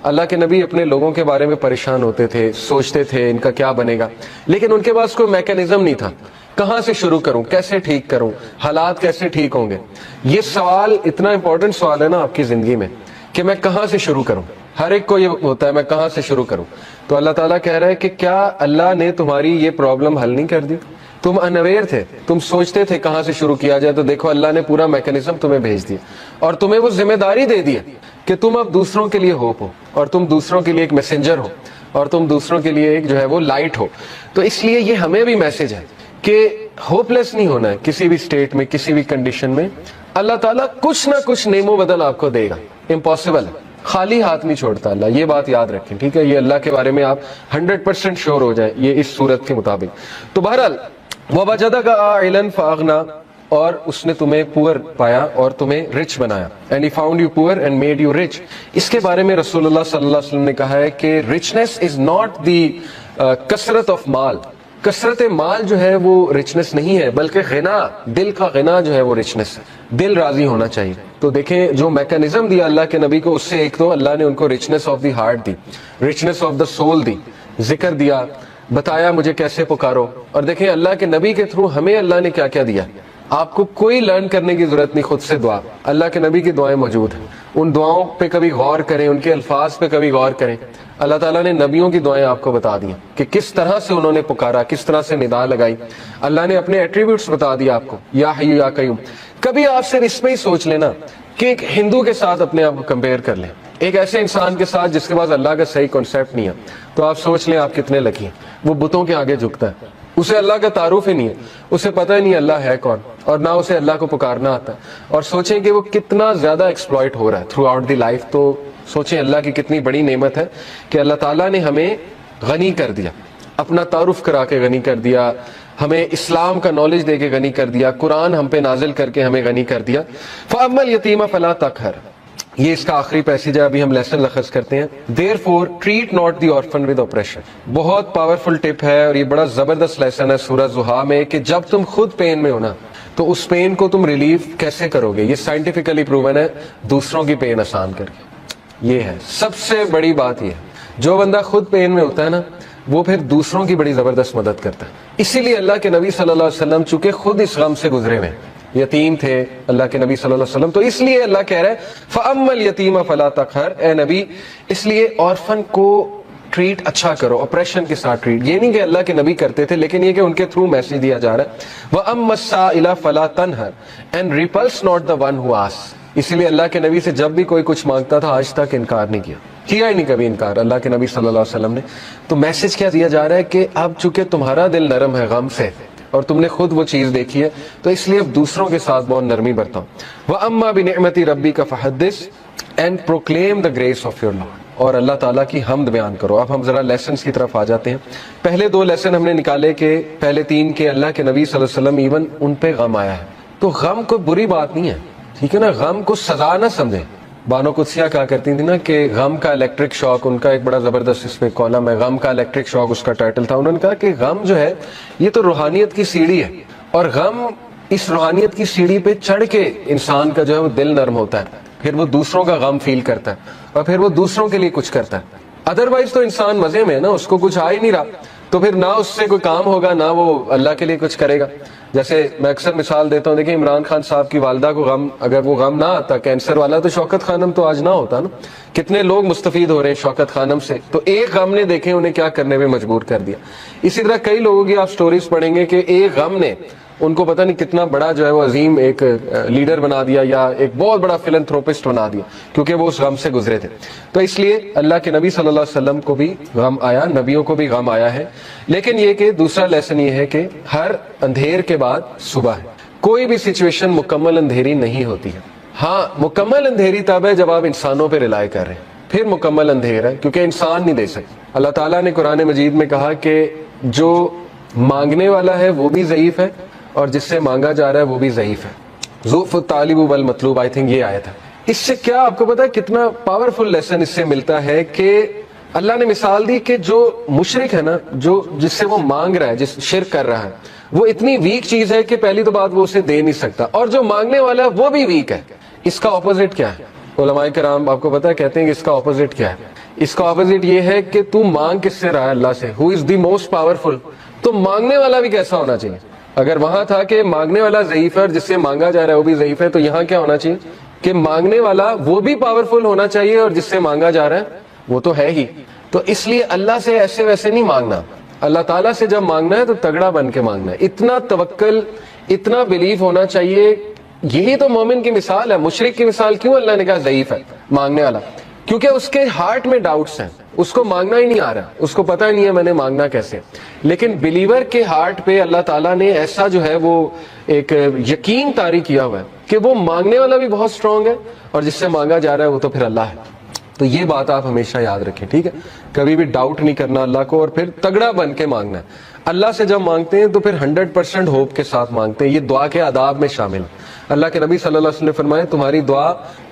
اللہ کے نبی اپنے لوگوں کے بارے میں پریشان ہوتے تھے، سوچتے تھے ان کا کیا بنے گا، لیکن ان کے پاس کوئی میکینزم نہیں تھا. کہاں سے شروع کروں، کیسے ٹھیک کروں، حالات کیسے ٹھیک ہوں گے. یہ سوال اتنا امپورٹنٹ سوال ہے نا آپ کی زندگی میں کہ میں کہاں سے شروع کروں. ہر ایک کو یہ ہوتا ہے میں کہاں سے شروع کروں. تو اللہ تعالیٰ کہہ رہا ہے کہ کیا اللہ نے تمہاری یہ پرابلم حل نہیں کر دی؟ تم انویئر تھے، تم سوچتے تھے کہاں سے شروع کیا جائے، تو دیکھو اللہ نے پورا میکینزم تمہیں بھیج دیا، اور تمہیں وہ ذمہ داری دے دی کہ تم اب دوسروں کے لیے ہوپ ہو، اور تم دوسروں کے لیے ایک میسنجر ہو، اور تم دوسروں کے لیے ایک جو ہے وہ لائٹ ہو. تو اس لیے یہ ہمیں بھی میسج ہے کہ ہوپ لیس نہیں ہونا ہے کسی بھی اسٹیٹ میں، کسی بھی کنڈیشن میں. اللہ تعالیٰ کچھ نہ کچھ نعم و بدل آپ کو دے گا. امپاسبل ہے، خالی ہاتھ نہیں چھوڑتا اللہ، یہ بات یاد رکھیں، ٹھیک ہے. یہ اللہ کے بارے میں آپ 100% شیور ہو جائیں یہ اس صورت کے مطابق. تو بہرحال وَوَجَدَكَ عَائِلًا فَأَغْنَىٰ، اور اس نے تمہیں پور پایا اور تمہیں رچ بنایا. And he found you poor and made you rich. اس کے بارے میں رسول اللہ صلی اللہ علیہ وسلم نے کہا ہے کہ رچنس از ناٹ دی کثرت آف مال. کثرت مال جو ہے وہ رچنس نہیں ہے، بلکہ غنا، دل کا غنا جو ہے وہ رچنس ہے. دل راضی ہونا چاہیے. تو دیکھیں جو میکانزم دیا اللہ کے نبی کو، اس سے ایک تو اللہ نے ان کو رچنس آف دی ہارٹ دی، رچنس آف دا سول دی، ذکر دیا، بتایا مجھے کیسے پکارو. اور دیکھیں اللہ کے نبی کے تھرو ہمیں اللہ نے کیا کیا دیا. آپ کو کوئی لرن کرنے کی ضرورت نہیں، خود سے دعا. اللہ کے نبی کی دعائیں موجود ہیں، ان دعاؤں پہ کبھی غور کریں، ان کے الفاظ پہ کبھی غور کریں. اللہ تعالیٰ نے نبیوں کی دعائیں آپ کو بتا دی کہ کس طرح سے انہوں نے پکارا، کس طرح سے ندا لگائی. اللہ نے اپنے ایٹریبیوٹس بتا دیا آپ کو، یا حی یا قیوم. کبھی آپ صرف اس میں ہی سوچ لینا کہ ایک ہندو کے ساتھ اپنے آپ کو کمپیئر کر لیں، ایک ایسے انسان کے ساتھ جس کے پاس اللہ کا صحیح کانسیپٹ نہیں ہے، تو آپ سوچ لیں آپ کتنے لکی ہیں. وہ بتوں کے آگے جھکتا ہے، اسے اللہ کا تعارف ہی نہیں ہے، اسے پتہ ہی نہیں اللہ ہے کون، اور نہ اسے اللہ کو پکارنا آتا ہے. اور سوچیں کہ وہ کتنا زیادہ ایکسپلائٹ ہو رہا ہے تھرو آؤٹ دی لائف. تو سوچیں اللہ کی کتنی بڑی نعمت ہے کہ اللہ تعالیٰ نے ہمیں غنی کر دیا، اپنا تعارف کرا کے غنی کر دیا، ہمیں اسلام کا نالج دے کے غنی کر دیا، قرآن ہم پہ نازل کر کے ہمیں غنی کر دیا. فَأَمَّا الْيَتِيمَ فَلَا تَقْهَرْ، یہ اس کا آخری پیسیج ہے، ابھی ہم لیسن لخص کرتے ہیں. Therefore treat not the orphan with oppression. بہت پاورفل ٹپ ہے اور یہ بڑا زبردست لیسن ہے سورہ زحا میں کہ جب تم خود پین میں ہونا تو اس پین کو تم ریلیف کیسے کرو گے. یہ سائنٹیفکلی پروون ہے، دوسروں کی پین آسان کر کے. یہ ہے سب سے بڑی بات. یہ جو بندہ خود پین میں ہوتا ہے نا، وہ پھر دوسروں کی بڑی زبردست مدد کرتا ہے. اسی لیے اللہ کے نبی صلی اللہ علیہ وسلم چونکہ خود اس غم سے گزرے ہوئے، یتیم تھے اللہ کے نبی صلی اللہ علیہ وسلم، تو اس لیے اللہ کہہ رہے ہیں فَأَمَّا الْيَتِيمَ فَلَا تَقْهَرْ، اے نبی اس لیے آرفن کو ٹریٹ اچھا کرو، اپریشن کے ساتھ ٹریٹ. یہ نہیں کہ اللہ کے نبی کرتے تھے، لیکن یہ کہ ان کے تھرو میسج دیا جا رہا ہے. وَأَمَّا السَّائِلَ فَلَا تَنْهَرْ and repulse not the one who asks. اسی لیے اللہ کے نبی سے جب بھی کوئی کچھ مانگتا تھا آج تک انکار نہیں کیا ہی نہیں کبھی انکار اللہ کے نبی صلی اللہ علیہ وسلم نے. تو میسج کیا دیا جا رہا ہے کہ اب چونکہ تمہارا دل نرم ہے غم سے اور تم نے خود وہ چیز دیکھی ہے، تو اس لیے اب دوسروں کے ساتھ بہت نرمی برتاؤ. وَأَمَّا بِنِعْمَةِ رَبِّكَ فَحَدِّثْ and proclaim the grace of your Lord. اور اللہ تعالیٰ کی حمد بیان کرو. اب ہم ذرا لیسنز کی طرف آ جاتے ہیں. پہلے 2 لیسن ہم نے نکالے کہ پہلے 3 کہ اللہ کے نبی صلی اللہ علیہ وسلم ایون ان پہ غم آیا ہے. تو غم کوئی بری بات نہیں ہے، ٹھیک ہے نا. غم کو سزا نہ سمجھیں. بانو قدسیہ کہا کرتی تھی نا کہ غم کا الیکٹرک شاک، ان کا ایک بڑا زبردست اس پہ کالم ہے، غم کا الیکٹرک شاک اس کا ٹائٹل تھا. انہوں نے کہا کہ غم جو ہے یہ تو روحانیت کی سیڑھی ہے، اور غم اس روحانیت کی سیڑھی پہ چڑھ کے انسان کا جو ہے وہ دل نرم ہوتا ہے، پھر وہ دوسروں کا غم فیل کرتا ہے اور پھر وہ دوسروں کے لیے کچھ کرتا ہے. ادروائز تو انسان مزے میں ہے نا، اس کو کچھ آ ہی نہیں رہا، تو پھر نہ اس سے کوئی کام ہوگا نہ وہ اللہ کے لیے کچھ کرے گا. جیسے میں اکثر مثال دیتا ہوں، دیکھیں عمران خان صاحب کی والدہ کو غم، اگر وہ غم نہ آتا کینسر والا، تو شوکت خانم تو آج نہ ہوتا نا. کتنے لوگ مستفید ہو رہے ہیں شوکت خانم سے. تو ایک غم نے دیکھیں انہیں کیا کرنے پہ مجبور کر دیا. اسی طرح کئی لوگوں کی آپ سٹوریز پڑھیں گے کہ ایک غم نے ان کو پتہ نہیں کتنا بڑا جو ہے وہ عظیم ایک لیڈر بنا دیا یا ایک بہت بڑا فلنتھروپسٹ بنا دیا، کیونکہ وہ اس غم سے گزرے تھے. تو اس لیے اللہ کے نبی صلی اللہ علیہ وسلم کو بھی غم آیا، نبیوں کو بھی غم آیا ہے. لیکن یہ کہ دوسرا لیسن یہ ہے کہ ہر اندھیر کے بعد صبح ہے. کوئی بھی سچویشن مکمل اندھیری نہیں ہوتی ہے. ہاں مکمل اندھیری تب ہے جب آپ انسانوں پہ رلائے کر رہے ہیں، پھر مکمل اندھیر ہے، کیونکہ انسان نہیں دے سکتے. اللہ تعالیٰ نے قرآن مجید میں کہا کہ جو مانگنے والا ہے وہ بھی ضعیف ہے اور جس سے مانگا جا رہا ہے وہ بھی ضعیف ہے. ضعف الطالب والمطلوب، آئی تھنک یہ آیت ہے. اس سے کیا آپ کو پتا ہے کتنا پاورفل لیسن اس سے ملتا ہے کہ اللہ نے مثال دی کہ جو مشرک ہے نا، جو جس سے وہ مانگ رہا ہے، جس شرک کر رہا ہے، وہ اتنی ویک چیز ہے کہ پہلی تو بات وہ اسے دے نہیں سکتا، اور جو مانگنے والا ہے وہ بھی ویک ہے. اس کا اپوزٹ کیا ہے؟ علماء کرام آپ کو پتا ہے کہتے ہیں کہ اس کا اپوزٹ کیا ہے. اس کا اپوزٹ یہ ہے کہ تو مانگ کس سے رہا ہے؟ اللہ سے. ہو از دی موسٹ پاورفل. تو مانگنے والا بھی کیسا ہونا چاہیے؟ اگر وہاں تھا کہ مانگنے والا ضعیف ہے اور جس سے مانگا جا رہا ہے وہ بھی ضعیف ہے، تو یہاں کیا ہونا چاہیے کہ مانگنے والا وہ بھی پاورفل ہونا چاہیے اور جس سے مانگا جا رہا ہے وہ تو ہے ہی. تو اس لیے اللہ سے ایسے ویسے نہیں مانگنا. اللہ تعالیٰ سے جب مانگنا ہے تو تگڑا بن کے مانگنا ہے. اتنا توکل، اتنا بلیف ہونا چاہیے. یہی تو مومن کی مثال ہے. مشرک کی مثال کیوں اللہ نے کہا ضعیف ہے مانگنے والا؟ کیونکہ اس کے ہارٹ میں ڈاؤٹس ہیں، اس کو مانگنا ہی نہیں آ رہا، اس کو پتہ ہی نہیں ہے میں نے مانگنا کیسے. لیکن بلیور کے ہارٹ پہ اللہ تعالیٰ نے ایسا جو ہے وہ ایک یقین طاری کیا ہوا ہے کہ وہ مانگنے والا بھی بہت اسٹرانگ ہے اور جس سے مانگا جا رہا ہے وہ تو پھر اللہ ہے. تو یہ بات آپ ہمیشہ یاد رکھیں، ٹھیک ہے. کبھی بھی ڈاؤٹ نہیں کرنا اللہ کو، اور پھر تگڑا بن کے مانگنا ہے. اللہ سے جب مانگتے ہیں تو پھر 100% ہوپ کے ساتھ مانگتے ہیں. یہ دعا کے آداب میں شامل ہے. اللہ کے نبی صلی اللہ علیہ وسلم نے فرمایا تمہاری دعا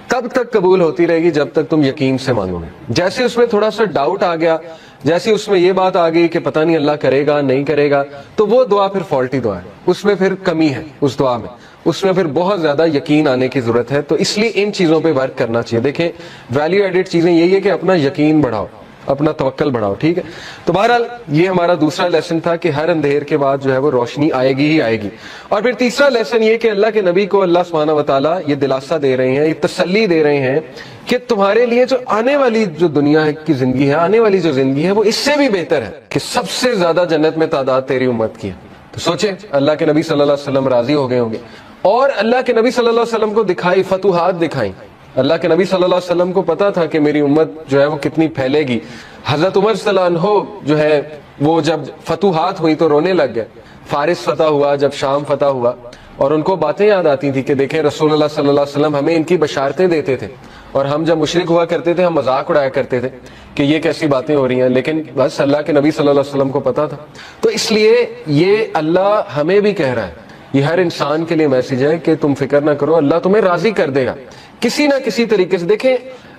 تب تک قبول ہوتی رہے گی جب تک تم یقین سے مانگو گے. جیسے اس میں تھوڑا سا ڈاؤٹ آ گیا، جیسے اس میں یہ بات آ گئی کہ پتہ نہیں اللہ کرے گا نہیں کرے گا، تو وہ دعا پھر فالٹی دعا ہے. اس میں پھر کمی ہے اس دعا میں، اس میں پھر بہت زیادہ یقین آنے کی ضرورت ہے. تو اس لیے ان چیزوں پہ ورک کرنا چاہیے. دیکھیں ویلیو ایڈڈ چیزیں یہی ہے کہ اپنا یقین بڑھاؤ، اپنا توکل بڑھاؤ، ٹھیک ہے. تو بہرحال یہ ہمارا دوسرا لیسن تھا کہ ہر اندھیر کے بعد جو ہے وہ روشنی آئے گی ہی آئے گی. اور پھر تیسرا لیسن یہ کہ اللہ کے نبی کو اللہ سبحانہ وتعالیٰ یہ دلاسا دے رہے ہیں، یہ تسلی دے رہے ہیں کہ تمہارے لیے جو آنے والی جو دنیا کی زندگی ہے، آنے والی جو زندگی ہے وہ اس سے بھی بہتر ہے، کہ سب سے زیادہ جنت میں تعداد تیری امت کی ہے. تو سوچیں اللہ کے نبی صلی اللہ علیہ وسلم راضی ہو گئے ہوں گے، اور اللہ کے نبی صلی اللہ علیہ وسلم کو دکھائی فتوحات دکھائیں. اللہ کے نبی صلی اللہ علیہ وسلم کو پتا تھا کہ میری امت جو ہے وہ کتنی پھیلے گی. حضرت عمر صلی اللہ عنہ جو ہے وہ جب فتوحات ہوئی تو رونے لگ گئے. فارس فتح ہوا، جب شام فتح ہوا، اور ان کو باتیں یاد آتی تھی کہ دیکھیں رسول اللہ صلی اللہ علیہ وسلم ہمیں ان کی بشارتیں دیتے تھے، اور ہم جب مشرک ہوا کرتے تھے ہم مذاق اڑایا کرتے تھے کہ یہ کیسی باتیں ہو رہی ہیں. لیکن بس اللہ کے نبی صلی اللہ علیہ وسلم کو پتا تھا. تو اس لیے یہ اللہ ہمیں بھی کہہ رہا ہے، یہ ہر انسان کے لیے میسج ہے کہ تم فکر نہ کرو، اللہ تمہیں راضی کر دے گا کسی نہ کسی طریقے سے. دیکھیں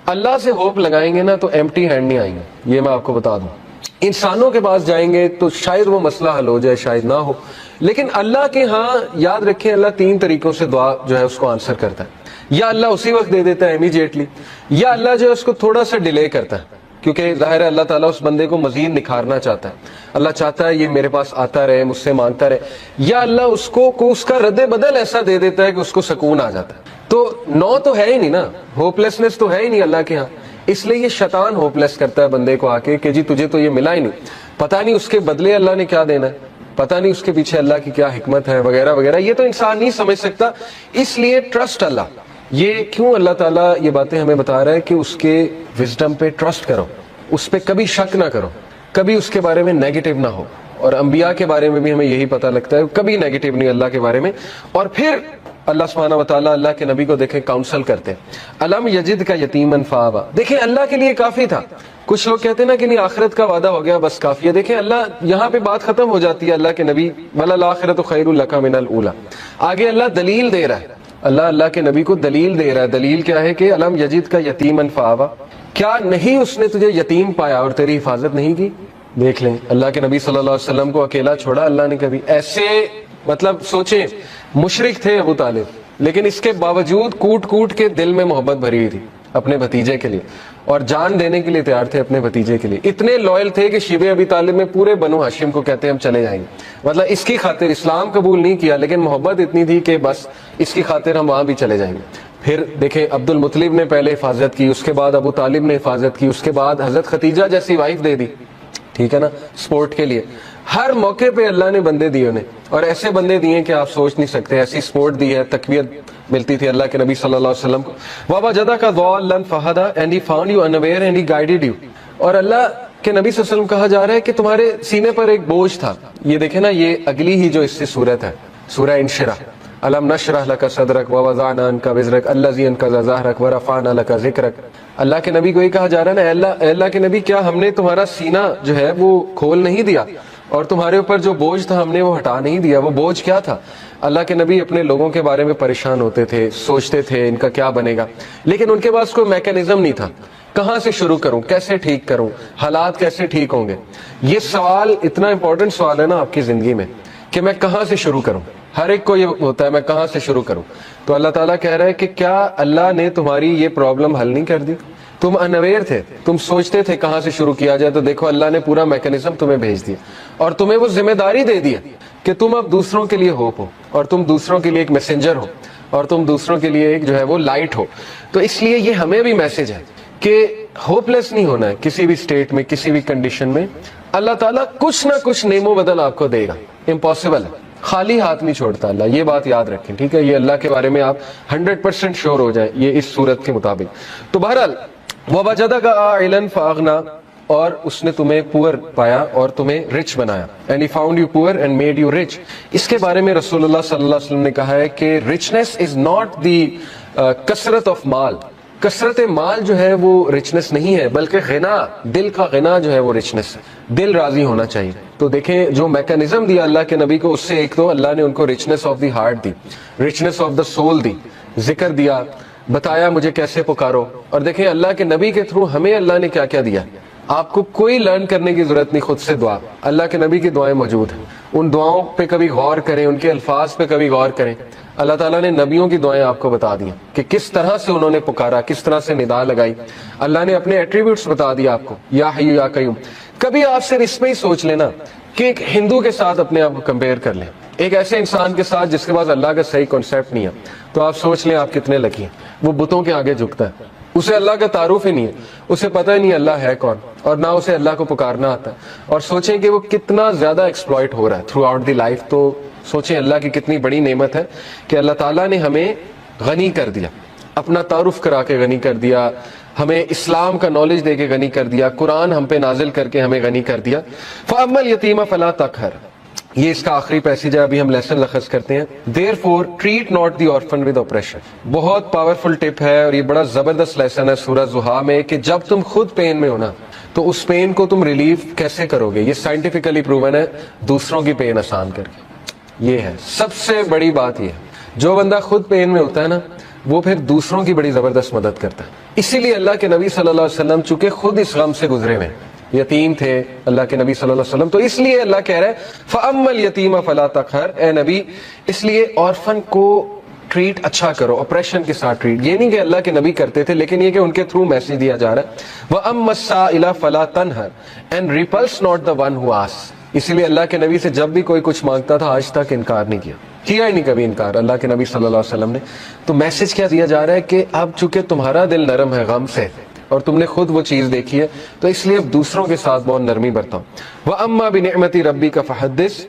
اللہ سے ہوپ لگائیں گے نا تو ایمٹی ہینڈ نہیں آئیں گے. یہ میں آپ کو بتا دوں. انسانوں کے پاس جائیں گے تو شاید وہ مسئلہ حل ہو جائے، شاید نہ ہو. لیکن اللہ کے ہاں یاد رکھیں اللہ 3 طریقوں سے دعا جو ہے اس کو آنسر کرتا ہے. یا اللہ اسی وقت دے دیتا ہے امیجیٹلی، یا اللہ جو ہے اس کو تھوڑا سا ڈیلے کرتا ہے، کیونکہ ظاہر ہے اللہ تعالیٰ اس بندے کو مزید نکھارنا چاہتا ہے. اللہ چاہتا ہے یہ میرے پاس آتا رہے، مجھ سے مانگتا رہے. یا اللہ اس کو اس کا رد بدل ایسا دے دیتا ہے کہ اس کو سکون آ جاتا ہے. تو نو تو ہے ہی نہیں نا، ہوپ لیسنس تو ہے ہی نہیں اللہ کے ہاں. اس لیے یہ شیطان ہوپلیس کرتا ہے بندے کو آ کے کہ جی تجھے تو یہ ملا ہی نہیں, پتہ نہیں اس کے بدلے اللہ نے کیا دینا ہے, پتہ نہیں اس کے پیچھے اللہ کی کیا حکمت ہے وغیرہ وغیرہ. یہ تو انسان نہیں سمجھ سکتا. اس لیے ٹرسٹ اللہ. یہ کیوں اللہ تعالیٰ یہ باتیں ہمیں بتا رہا ہے کہ اس کے وزڈم پہ ٹرسٹ کرو, اس پہ کبھی شک نہ کرو, کبھی اس کے بارے میں نیگیٹو نہ ہو. اور انبیاء کے بارے میں بھی ہمیں یہی پتہ لگتا ہے, کبھی نیگیٹو نہیں اللہ کے بارے میں. اور پھر اللہ سبحانہ وتعالیٰ اللہ کے نبی کو دیکھیں کاؤنسل کرتے ہیں. علم یجد کا یتیمن فآویٰ, دیکھیں اللہ کے لیے کافی تھا. کچھ لوگ کہتے ہیں نا کہ نہیں آخرت کا وعدہ ہو گیا بس کافی ہے. دیکھیں اللہ یہاں پہ بات ختم ہو جاتی ہے اللہ کے نبی وَلَلْآخِرَةُ خَيْرٌ لَكَ مِنَ الْأُولَىٰ. آگے اللہ دلیل دے رہا ہے, اللہ کے نبی کو دلیل دے رہا ہے. دلیل کیا ہے کہ علم یجد کا یتیمن فآویٰ, کیا نہیں اس نے تجھے یتیم پایا اور تیری حفاظت نہیں کی. دیکھ لیں اللہ کے نبی صلی اللہ علیہ وسلم کو اکیلا چھوڑا اللہ نے کبھی. ایسے مطلب سوچیں مشرک تھے ابو طالب, لیکن اس کے باوجود کوٹ کوٹ کے دل میں محبت بھری ہوئی تھی اپنے بھتیجے کے لیے, اور جان دینے کے لیے تیار تھے اپنے بھتیجے کے لیے. اتنے لوئل تھے کہ شیبہ ابی طالب میں پورے بنو ہاشم کو کہتے ہیں ہم چلے جائیں گے. مطلب اس کی خاطر اسلام قبول نہیں کیا, لیکن محبت اتنی تھی کہ بس اس کی خاطر ہم وہاں بھی چلے جائیں گے. پھر دیکھیں عبد المطلب نے پہلے حفاظت کی, اس کے بعد ابو طالب نے حفاظت کی, اس کے بعد حضرت ختیجہ جیسی وائف دے دی, ٹھیک ہے نا, سپورٹ کے لیے. ہر موقع پہ اللہ نے بندے دیے انہیں, اور ایسے بندے دیے کہ آپ سوچ نہیں سکتے. ایسی سپورٹ دی ہے, تقویت ملتی تھی اللہ کے نبی صلی اللہ علیہ وسلم کو. وَوَجَدَكَ ضَالًّا فَهَدَىٰ, and he found you unaware and he guided you. اور اللہ کے نبی صلی اللہ علیہ وسلم کہا جا رہا ہے کہ تمہارے سینے پر ایک بوجھ تھا. یہ دیکھیں نا, یہ اگلی ہی جو اس سے صورت ہے سورہ انشراح. أَلَمْ نَشْرَحْ لَكَ صَدْرَكَ وَوَضَعْنَا عَنكَ وِزْرَكَ الَّذِي أَنقَضَ ظَهْرَكَ وَرَفَعْنَا لَكَ ذِكْرَكَ. اللہ کے نبی کو یہ کہا جا رہا ہے نا, اللہ کے نبی کیا ہم نے تمہارا سینہ جو ہے وہ کھول نہیں دیا, اور تمہارے اوپر جو بوجھ تھا ہم نے وہ ہٹا نہیں دیا. وہ بوجھ کیا تھا؟ اللہ کے نبی اپنے لوگوں کے بارے میں پریشان ہوتے تھے, سوچتے تھے ان کا کیا بنے گا, لیکن ان کے پاس کوئی میکینزم نہیں تھا. کہاں سے شروع کروں, کیسے ٹھیک کروں, حالات کیسے ٹھیک ہوں گے. یہ سوال اتنا امپورٹنٹ سوال ہے نا آپ کی زندگی میں کہ میں کہاں سے شروع کروں. ہر ایک کو یہ ہوتا ہے میں کہاں سے شروع کروں. تو اللہ تعالیٰ کہہ رہا ہے کہ کیا اللہ نے تمہاری یہ پرابلم حل نہیں کر دی؟ تم انویئر تھے, تم سوچتے تھے کہاں سے شروع کیا جائے, تو دیکھو اللہ نے پورا میکینزم تمہیں بھیج دیا, اور تمہیں وہ ذمہ داری دے دی کہ تم اب دوسروں کے لیے ہوپ ہو, اور تم دوسروں کے لیے ایک میسنجر ہو, اور تم دوسروں کے لیے ایک جو ہے وہ لائٹ ہو. تو اس لیے یہ ہمیں بھی میسج ہے کہ ہوپ لیس نہیں ہونا ہے کسی بھی اسٹیٹ میں, کسی بھی کنڈیشن میں. اللہ تعالیٰ کچھ نہ کچھ نعم و بدل آپ کو دے گا, امپاسبل ہے, خالی ہاتھ نہیں چھوڑتا اللہ, یہ بات یاد رکھیں, ٹھیک ہے. یہ اللہ کے بارے میں آپ 100% شور ہو جائیں یہ اس صورت کے مطابق. تو بہرحال وَوَجَدَكَ عَائِلًا فَأَغْنَىٰ, اور اس نے تمہیں پور پایا اور تمہیں رچ بنایا. and he found you poor and made you rich. اس کے بارے میں رسول اللہ صلی اللہ علیہ وسلم نے کہا ہے کہ richness is not the کثرت of مال. کثرت مال جو ہے وہ رچنس نہیں ہے, بلکہ غنا, دل کا غنا جو ہے وہ رچنس ہے. دل راضی ہونا چاہیے. تو دیکھیں جو میکانزم دیا اللہ کے نبی کو, اس سے ایک تو اللہ نے ان کو رچنس آف دی ہارٹ دی, رچنس آف دا سول دی, ذکر دیا, بتایا مجھے کیسے پکارو. اور دیکھیں اللہ کے نبی کے تھرو ہمیں اللہ نے کیا کیا دیا. آپ کو کوئی لرن کرنے کی ضرورت نہیں, خود سے دعا, اللہ کے نبی کی دعائیں موجود ہیں. ان دعاؤں پہ کبھی غور کریں, ان کے الفاظ پہ کبھی غور کریں. اللہ تعالیٰ نے نبیوں کی دعائیں آپ کو بتا دی کہ کس طرح سے انہوں نے پکارا, کس طرح سے ندا لگائی. اللہ نے اپنے ایٹریبیوٹس بتا دیا آپ کو, یا حی یا قیوم. کبھی آپ صرف اس میں ہی سوچ لینا کہ ایک ہندو کے ساتھ اپنے آپ کو کمپیئر کر لیں, ایک ایسے انسان کے ساتھ جس کے پاس اللہ کا صحیح کانسیپٹ نہیں ہے, تو آپ سوچ لیں آپ کتنے لکی ہیں. وہ بتوں کے آگے جھکتا ہے, اسے اللہ کا تعارف ہی نہیں ہے, اسے پتہ ہی نہیں اللہ ہے کون, اور نہ اسے اللہ کو پکارنا آتا ہے. اور سوچیں کہ وہ کتنا زیادہ ایکسپلائٹ ہو رہا ہے تھرو آؤٹ دی لائف. تو سوچیں اللہ کی کتنی بڑی نعمت ہے کہ اللہ تعالیٰ نے ہمیں غنی کر دیا, اپنا تعارف کرا کے غنی کر دیا, ہمیں اسلام کا نالج دے کے غنی کر دیا, قرآن ہم پہ نازل کر کے ہمیں غنی کر دیا. فَأَمَّا الْيَتِيمَ فَلَا تَقْهَرْ, یہ اس کا آخری پیسیج ہے, ابھی ہم لیسن لخص کرتے ہیں. Therefore treat not the orphan with oppression. بہت پاورفل ٹپ ہے, اور یہ بڑا زبردست لیسن ہے سورہ زحا میں, کہ جب تم خود پین میں ہونا تو اس پین کو تم ریلیف کیسے کرو گے. یہ سائنٹیفکلی پروون ہے, دوسروں کی پین آسان کر کے. یہ ہے سب سے بڑی بات. یہ جو بندہ خود پین میں ہوتا ہے نا, وہ پھر دوسروں کی بڑی زبردست مدد کرتا ہے. اسی لیے اللہ کے نبی صلی اللہ علیہ وسلم چونکہ خود اس غم سے گزرے ہوئے, یتیم تھے اللہ کے نبی صلی اللہ علیہ وسلم, تو اس لیے اللہ کہہ رہے ہیں فَأَمَّا الْيَتِيمَ فَلَا تَقْهَرْ, اے نبی اس لیے آرفن کو ٹریٹ اچھا کرو, آپریشن کے ساتھ ٹریٹ. یہ نہیں کہ اللہ کے نبی کرتے تھے, لیکن یہ کہ ان کے تھرو میسج دیا جا رہا ہے. وَأَمَّا السَّائِلَ فَلَا تَنْهَرْ, and repulse not the one who asks. اسی لیے اللہ کے نبی سے جب بھی کوئی کچھ مانگتا تھا آج تک انکار نہیں کیا ہی نہیں کبھی انکار اللہ کے نبی صلی اللہ علیہ وسلم نے. تو میسج کیا دیا جا رہا ہے کہ اب چونکہ تمہارا دل نرم ہے غم سے, اور تم نے خود وہ چیز دیکھی ہے، تو اس لیے اب دوسروں کے ساتھ بہت نرمی برتاؤ. وَأَمَّا بِنِعْمَتِ رَبِّكَ فَحَدِّثْ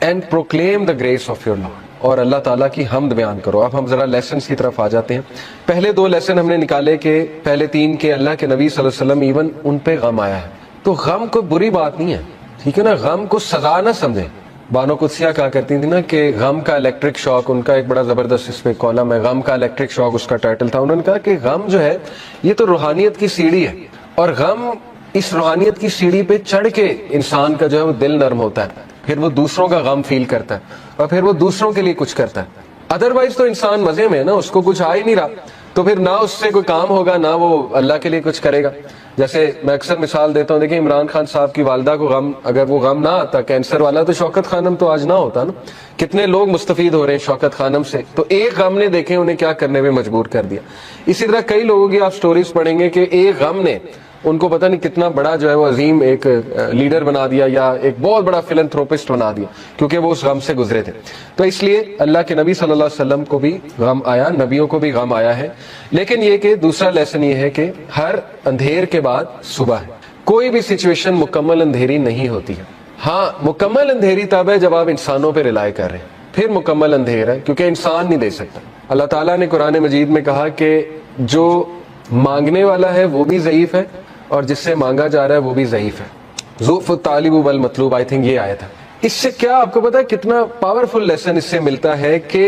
and proclaim the grace of your lord, اور اللہ تعالیٰ کی حمد بیان کرو. اب ہم ذرا لیسنز کی طرف آ جاتے ہیں. پہلے 2 لیسن ہم نے نکالے کہ پہلے 3 کے اللہ کے نبی صلی اللہ علیہ وسلم ایون ان پہ غم آیا ہے. تو غم کوئی بری بات نہیں ہے، ٹھیک ہے نا، غم کو سزا نہ سمجھیں. بانو قدسیہ کہا کرتی تھی نا کہ غم کا الیکٹرک شاک، ان کا ایک بڑا زبردست اس پہ کالم ہے، غم کا الیکٹرک شاک اس کا ٹائٹل تھا. انہوں نے کہا کہ غم جو ہے یہ تو روحانیت کی سیڑھی ہے، اور غم اس روحانیت کی سیڑھی پہ چڑھ کے انسان کا جو ہے وہ دل نرم ہوتا ہے، پھر وہ دوسروں کا غم فیل کرتا ہے اور پھر وہ دوسروں کے لیے کچھ کرتا ہے. ادروائز تو انسان مزے میں ہے نا، اس کو کچھ آ ہی نہیں رہا، تو پھر نہ اس سے کوئی کام ہوگا نہ وہ اللہ کے لیے کچھ کرے گا. جیسے میں اکثر مثال دیتا ہوں، دیکھیں عمران خان صاحب کی والدہ کو غم، اگر وہ غم نہ آتا کینسر والا، تو شوکت خانم تو آج نہ ہوتا نا. کتنے لوگ مستفید ہو رہے ہیں شوکت خانم سے، تو ایک غم نے دیکھیں انہیں کیا کرنے میں مجبور کر دیا. اسی طرح کئی لوگوں کی آپ سٹوریز پڑھیں گے کہ ایک غم نے ان کو پتہ نہیں کتنا بڑا جو ہے وہ عظیم ایک لیڈر بنا دیا یا ایک بہت بڑا فلنتھروپسٹ بنا دیا، کیونکہ وہ اس غم سے گزرے تھے. تو اس لیے اللہ کے نبی صلی اللہ علیہ وسلم کو بھی غم آیا، نبیوں کو بھی غم آیا ہے. لیکن یہ کہ دوسرا لیسن یہ ہے کہ ہر اندھیر کے بعد صبح ہے. کوئی بھی سچویشن مکمل اندھیری نہیں ہوتی ہے. ہاں مکمل اندھیری تب ہے جب آپ انسانوں پہ رلائے کر رہے ہیں، پھر مکمل اندھیر ہے، کیونکہ انسان نہیں دے سکتا. اللہ تعالیٰ نے قرآن مجید میں کہا کہ جو مانگنے والا ہے وہ بھی ضعیف ہے اور جس سے مانگا جا رہا ہے وہ بھی ضعیف ہے. ضعف الطالب والمطلوب، آئی تھنک یہ آیت ہے. اس سے کیا آپ کو پتا ہے کتنا پاورفل لیسن اس سے ملتا ہے کہ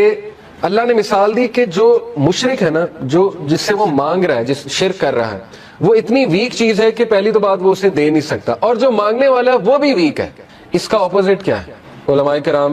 اللہ نے مثال دی کہ جو مشرک ہے نا، جو جس سے وہ مانگ رہا ہے، جس شرک کر رہا ہے، وہ اتنی ویک چیز ہے کہ پہلی تو بات وہ اسے دے نہیں سکتا، اور جو مانگنے والا ہے وہ بھی ویک ہے. اس کا اپوزٹ کیا ہے؟ علماء کرام